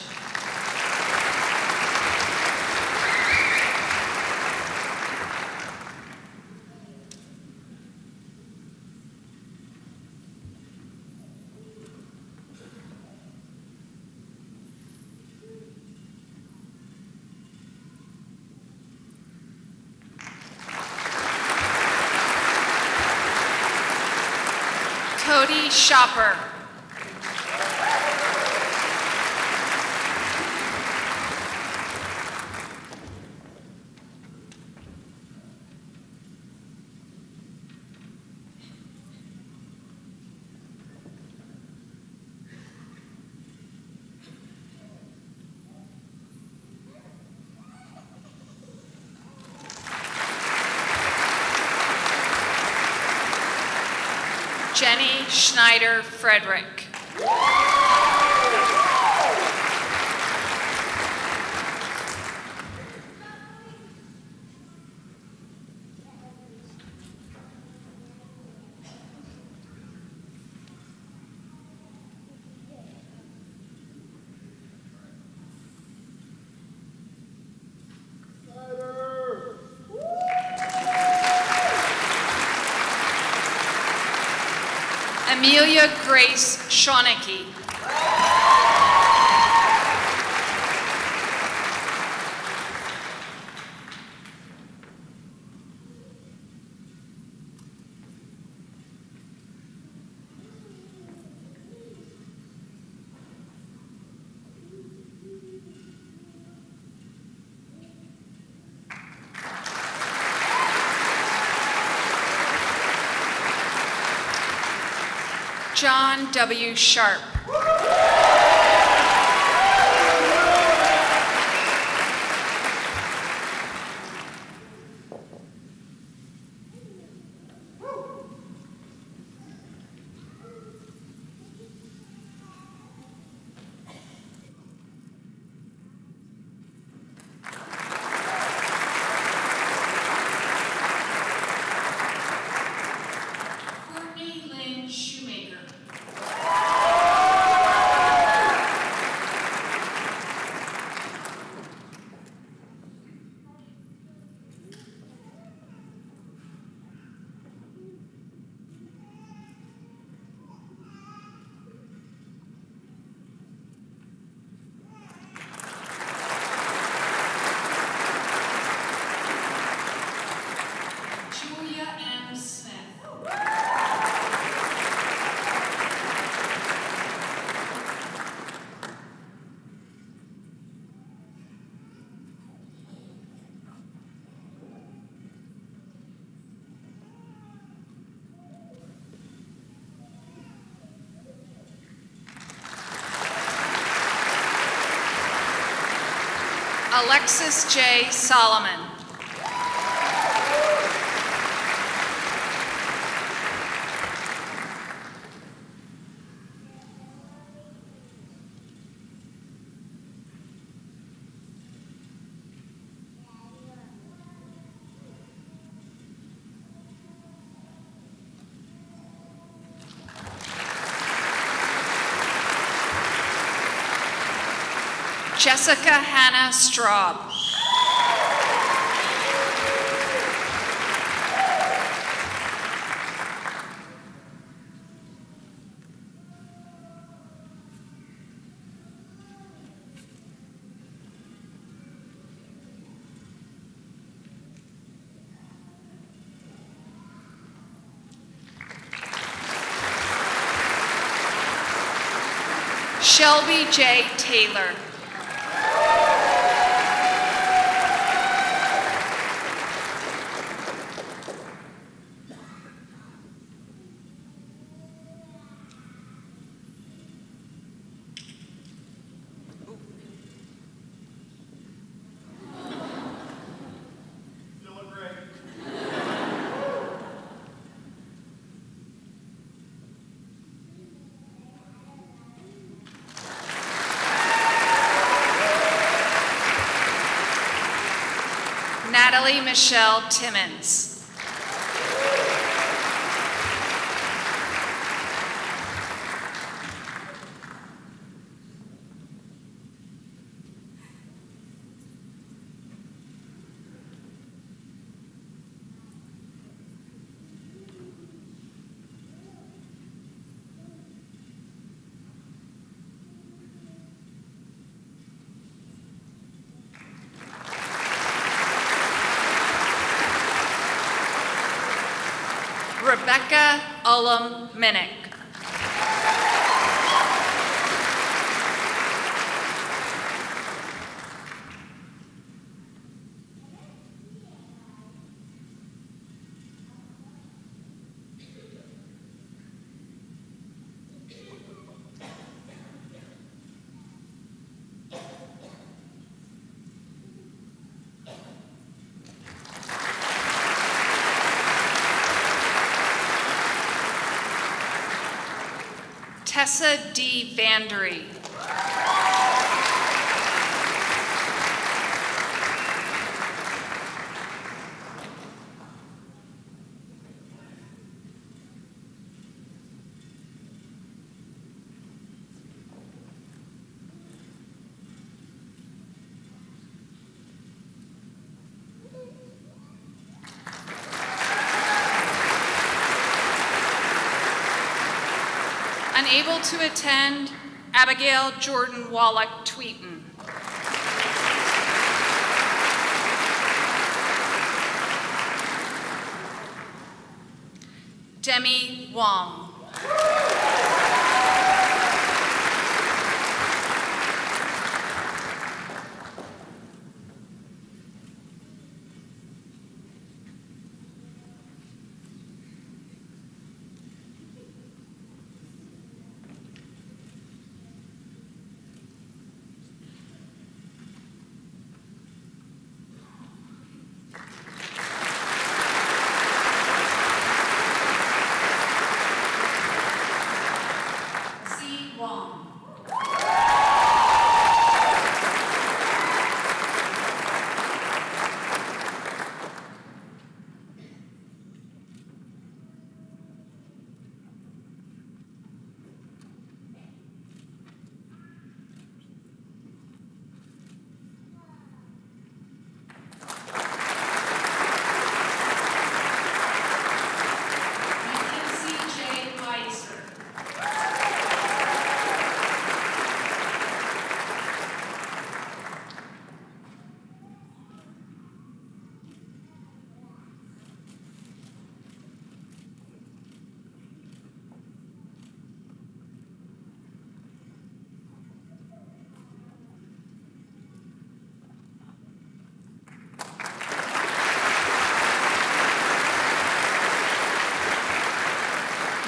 Cody Shopper. Jenny Schneider Frederick. Amelia Grace Shawneke. John W. Sharp. Courtney Lynn Shoemaker. Julia M. Smith. Alexis J. Solomon. Jessica Hannah Straub. Shelby J. Taylor. Natalie Michelle Timmons. Rebecca Ullum Minnick. Tessa D. Vandery. Unable to attend, Abigail Jordan Wallach Tweeton. Demi Wong.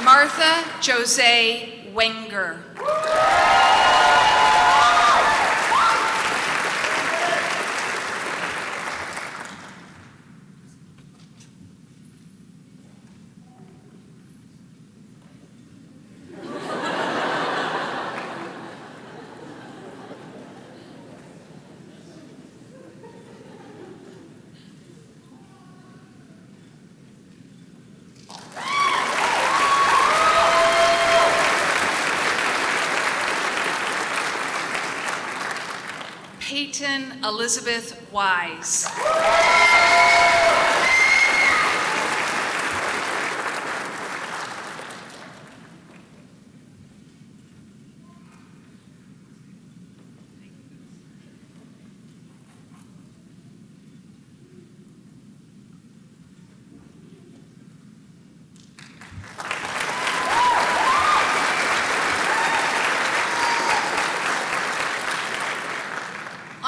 Martha Jose Wenger. Peyton Elizabeth Wise.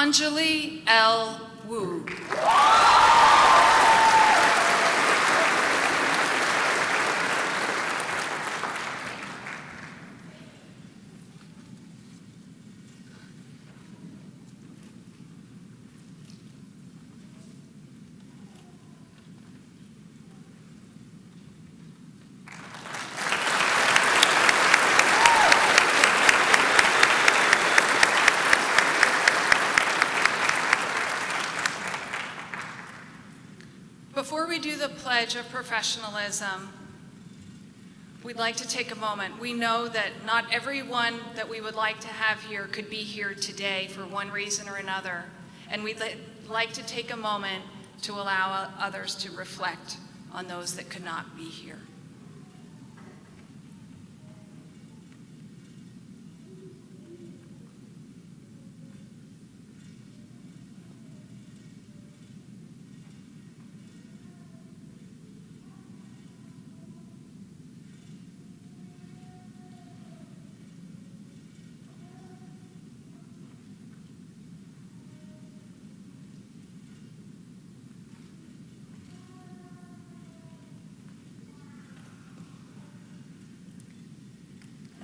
Anjali L. Wu. Before we do the Pledge of Professionalism, we'd like to take a moment. We know that not everyone that we would like to have here could be here today for one reason or another, and we'd like to take a moment to allow others to reflect on those that could not be here.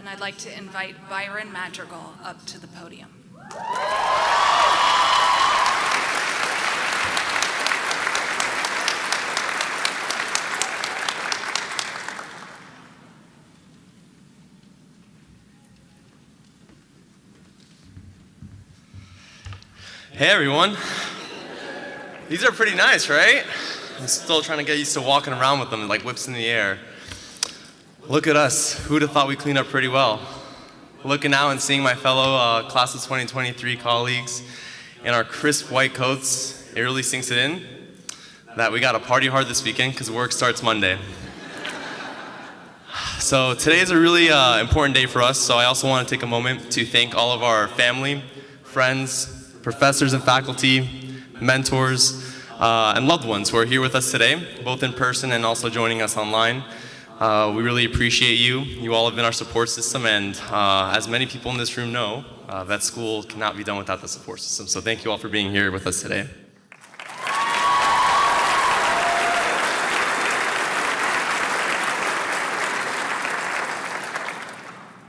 And I'd like to invite Byron Madrigal up to the podium. Hey everyone. These are pretty nice, right? I'm still trying to get used to walking around with them like whips in the air. Look at us. Who'd have thought we cleaned up pretty well? Looking out and seeing my fellow class of 2023 colleagues in our crisp white coats, it really sinks it in that we got to party hard this weekend because work starts Monday. So today is a really important day for us, so I also want to take a moment to thank all of our family, friends, professors and faculty, mentors, and loved ones who are here with us today, both in person and also joining us online. We really appreciate you. You all have been our support system, and as many people in this room know, vet school cannot be done without the support system. So thank you all for being here with us today.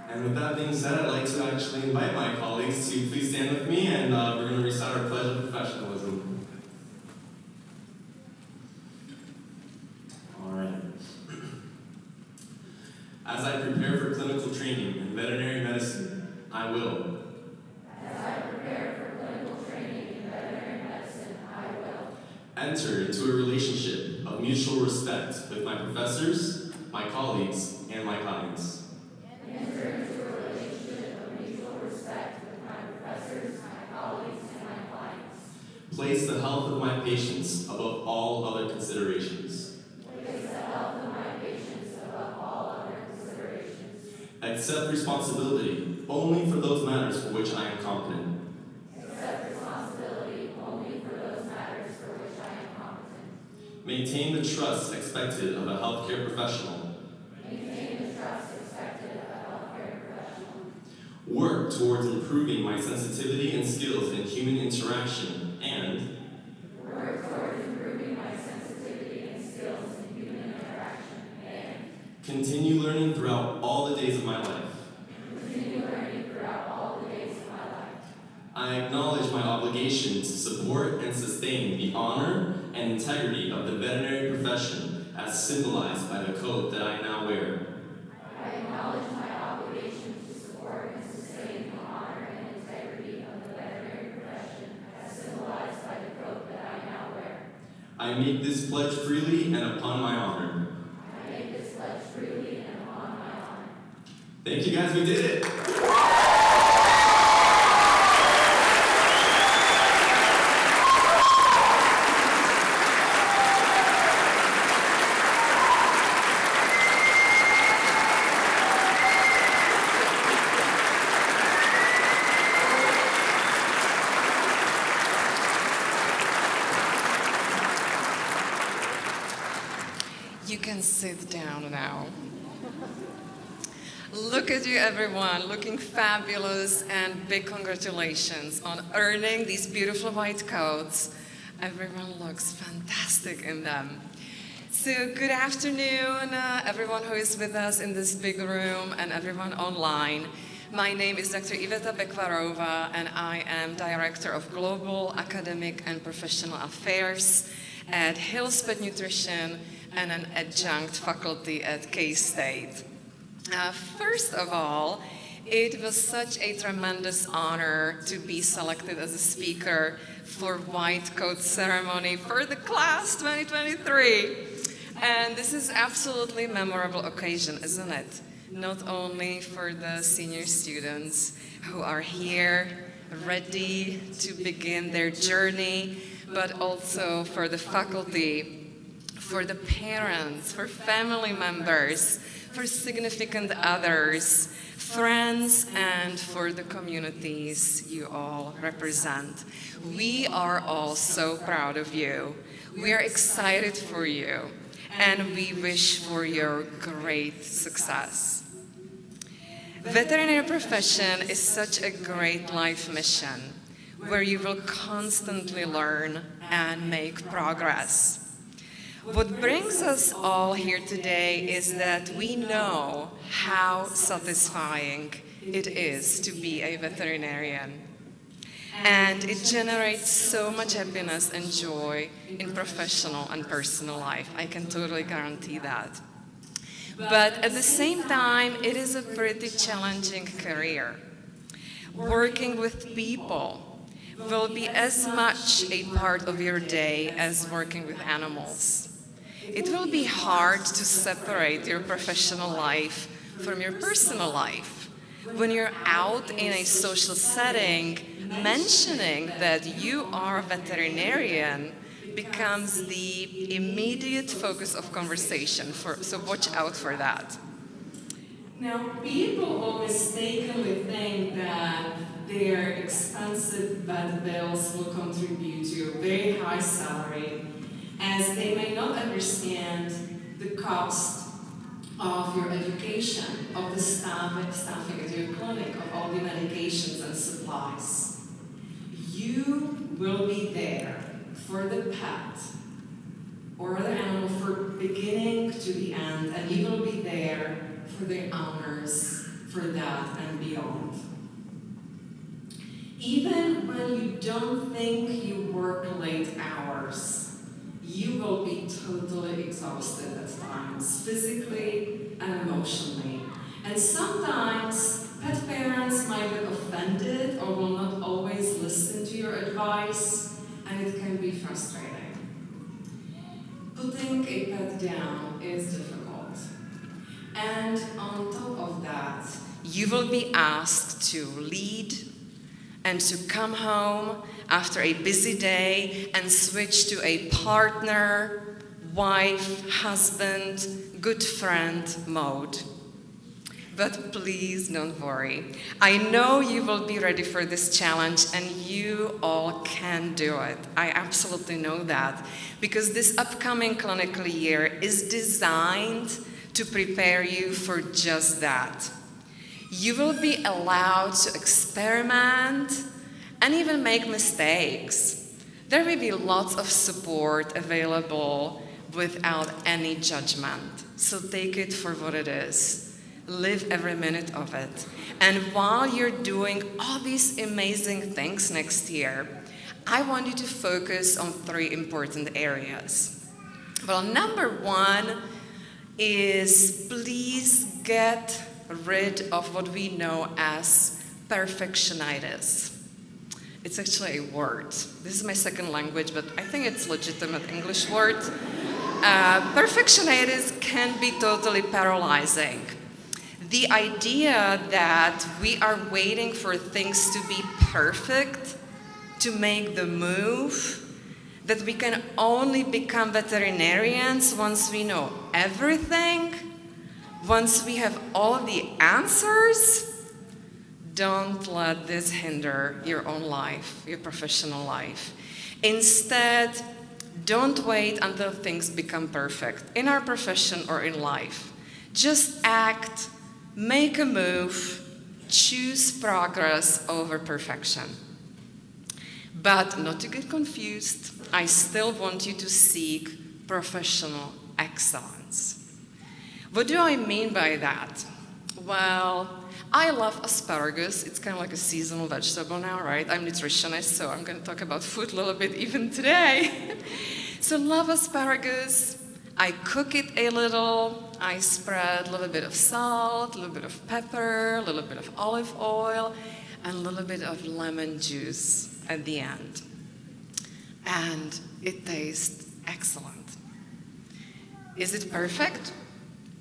And with that being said, I'd like to actually invite my colleagues to please stand with me, and we're going to recite our pledge of professionalism. All right. As I prepare for clinical training in veterinary medicine, I will. As I prepare for clinical training in veterinary medicine, I will. Enter into a relationship of mutual respect with my professors, my colleagues, and my clients. Enter into a relationship of mutual respect with my professors, my colleagues, and my clients. Place the health of my patients above all other considerations. Place the health of my patients above all other considerations. Accept responsibility only for those matters for which I am competent. Accept responsibility only for those matters for which I am competent. Maintain the trust expected of a healthcare professional. Work towards improving my sensitivity and skills in human interaction, and continue learning throughout all the days of my life. I acknowledge my obligation to support and sustain the honor and integrity of the veterinary profession as symbolized by the coat that I now wear. I make this pledge freely and upon my honor. I make this pledge freely and upon my honor. Thank you guys, we did it. You can sit down now. Look at you, everyone, looking fabulous, and big congratulations on earning these beautiful white coats. Everyone looks fantastic in them. So good afternoon, everyone who is with us in this big room and everyone online. My name is Dr. Iveta Bekvarova, and I am Director of Global Academic and Professional Affairs at Hill's Pet Nutrition and an adjunct faculty at K-State. First of all, it was such a tremendous honor to be selected as a speaker for White Coat Ceremony for the class 2023. And this is absolutely a memorable occasion, isn't it? Not only for the senior students who are here, ready to begin their journey, but also for the faculty, for the parents, for family members, for significant others, friends, and for the communities you all represent. We are all so proud of you. We are excited for you, and we wish for your great success. Veterinary profession is such a great life mission where you will constantly learn and make progress. What brings us all here today is that we know how satisfying it is to be a veterinarian. And it generates so much happiness and joy in professional and personal life. I can totally guarantee that. But at the same time, it is a pretty challenging career. Working with people will be as much a part of your day as working with animals. It will be hard to separate your professional life from your personal life. When you're out in a social setting, mentioning that you are a veterinarian becomes the immediate focus of conversation, so watch out for that. Now, people will mistakenly think that their expensive vet bills will contribute to a very high salary, as they may not understand the cost of your education, of the staffing at your clinic, of all the medications and supplies. You will be there for the pet or the animal from beginning to the end, and you will be there for the owners for that and beyond. Even when you don't think you work late hours, you will be totally exhausted at times, physically and emotionally. And sometimes pet parents might get offended or will not always listen to your advice, and it can be frustrating. Putting a pet down is difficult. And on top of that, you will be asked to lead and to come home after a busy day and switch to a partner, wife, husband, good friend mode. But please don't worry. I know you will be ready for this challenge, and you all can do it. I absolutely know that, because this upcoming clinical year is designed to prepare you for just that. You will be allowed to experiment and even make mistakes. There will be lots of support available without any judgment. So take it for what it is. Live every minute of it. And while you're doing all these amazing things next year, I want you to focus on 3 important areas. Well, number 1 is please get rid of what we know as perfectionitis. It's actually a word. This is my second language, but I think it's a legitimate English word. Perfectionitis can be totally paralyzing. The idea that we are waiting for things to be perfect to make the move, that we can only become veterinarians once we know everything, once we have all the answers, don't let this hinder your own life, your professional life. Instead, don't wait until things become perfect in our profession or in life. Just act, make a move, choose progress over perfection. But not to get confused, I still want you to seek professional excellence. What do I mean by that? Well, I love asparagus. It's kind of like a seasonal vegetable now, right? I'm a nutritionist, so I'm going to talk about food a little bit even today. So love asparagus. I cook it a little. I spread a little bit of salt, a little bit of pepper, a little bit of olive oil, and a little bit of lemon juice at the end. And it tastes excellent. Is it perfect?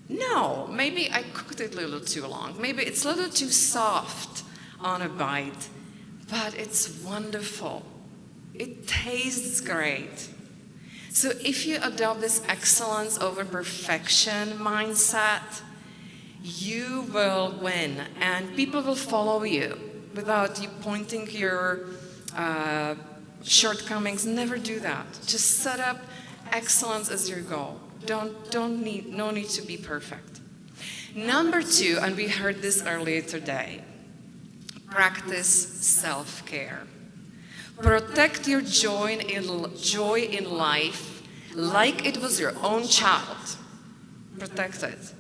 No, maybe I cooked it a little too long. Maybe it's a little too soft on a bite, but it's wonderful. It tastes great. So if you adopt this excellence over perfection mindset, you will win, and people will follow you without you pointing your shortcomings. Never do that. Just set up excellence as your goal. No need to be perfect. Number 2, and we heard this earlier today, practice self-care. Protect your joy in life like it was your own child. Protect it.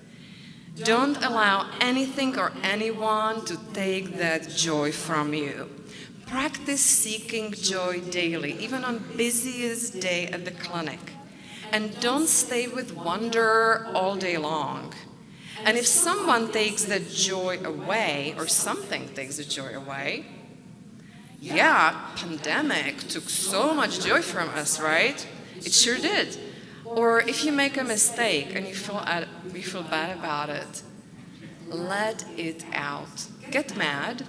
Don't allow anything or anyone to take that joy from you. Practice seeking joy daily, even on busiest day at the clinic. And don't stay with wonder all day long. And if someone takes that joy away, or something takes the joy away, yeah, pandemic took so much joy from us, right? It sure did. Or if you make a mistake and you feel bad about it, let it out. Get mad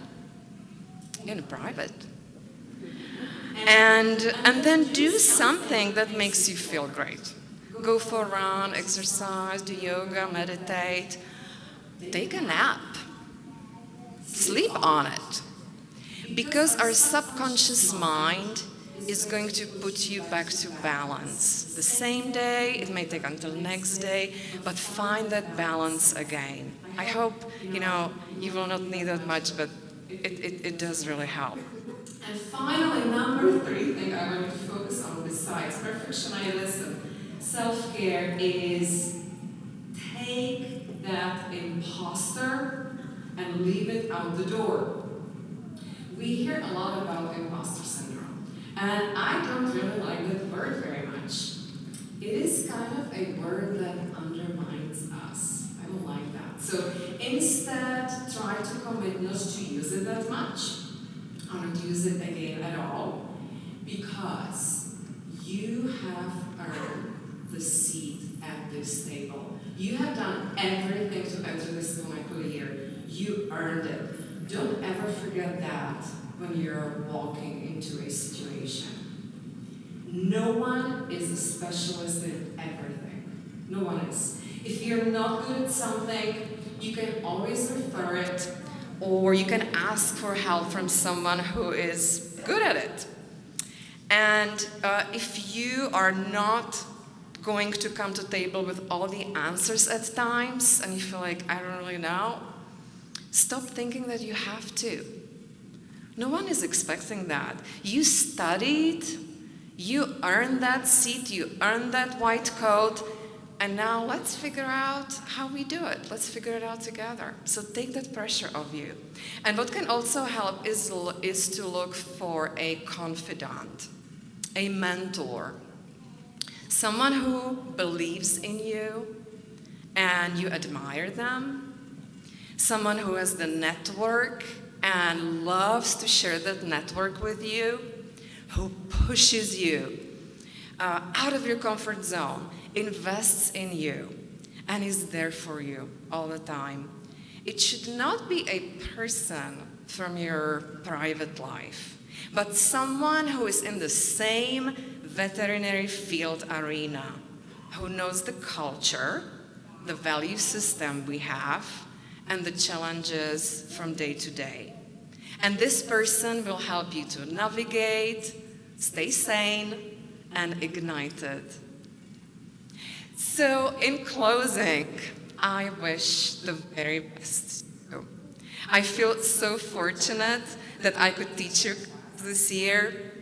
in private. And then do something that makes you feel great. Go for a run, exercise, do yoga, meditate. Take a nap. Sleep on it. Because our subconscious mind is going to put you back to balance. The same day, it may take until next day, but find that balance again. I hope, you will not need that much, but it does really help. And finally, number 3 thing I want to focus on besides perfectionism, self-care is take that imposter and leave it out the door. We hear a lot about imposter syndrome, and I don't really like that word very much. It is kind of a word that undermines us. I don't like that. So instead, try to commit not to use it that much, or not use it again at all, because you have earned the seat at this table. You have done everything to enter this clinical year. You earned it. Don't ever forget that when you're walking into a situation. No one is a specialist in everything. No one is. If you're not good at something, you can always refer it, or you can ask for help from someone who is good at it. And if you are not going to come to the table with all the answers at times, and you feel like, I don't really know, stop thinking that you have to. No one is expecting that. You studied, you earned that seat, you earned that white coat, and now let's figure out how we do it. Let's figure it out together. So take that pressure off you. And what can also help is to look for a confidant, a mentor, someone who believes in you and you admire them, someone who has the network and loves to share that network with you, who pushes you out of your comfort zone, invests in you, and is there for you all the time. It should not be a person from your private life, but someone who is in the same veterinary field arena, who knows the culture, the value system we have, and the challenges from day to day. And this person will help you to navigate, stay sane, and ignited. So in closing, I wish the very best to you. I feel so fortunate that I could teach you this year.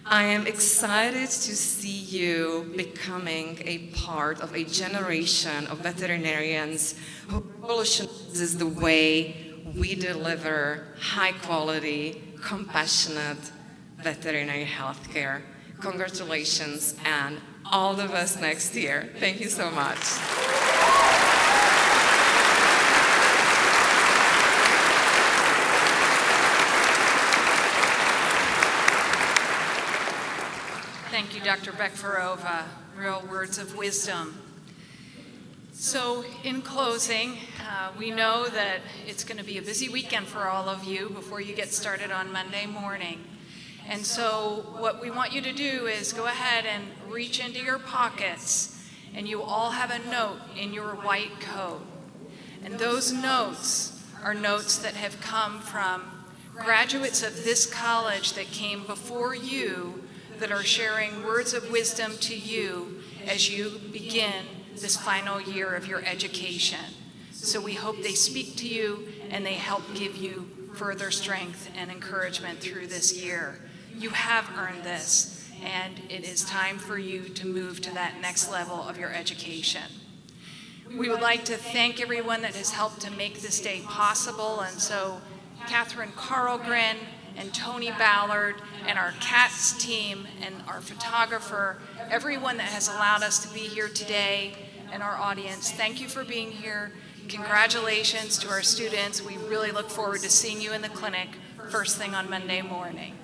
I am excited to see you becoming a part of a generation of veterinarians who revolutionizes the way we deliver high-quality, compassionate veterinary health care. Congratulations, and all the best next year. Thank you so much. Thank you, Dr. Bekvarova. Real words of wisdom. So in closing, we know that it's going to be a busy weekend for all of you before you get started on Monday morning. And so what we want you to do is go ahead and reach into your pockets, and you all have a note in your white coat. And those notes are notes that have come from graduates of this college that came before you, that are sharing words of wisdom to you as you begin this final year of your education. So we hope they speak to you and they help give you further strength and encouragement through this year. You have earned this, and it is time for you to move to that next level of your education. We would like to thank everyone that has helped to make this day possible, and so Catherine Carlgren and Tony Ballard and our CATS team and our photographer, everyone that has allowed us to be here today, and our audience, thank you for being here. Congratulations to our students. We really look forward to seeing you in the clinic first thing on Monday morning.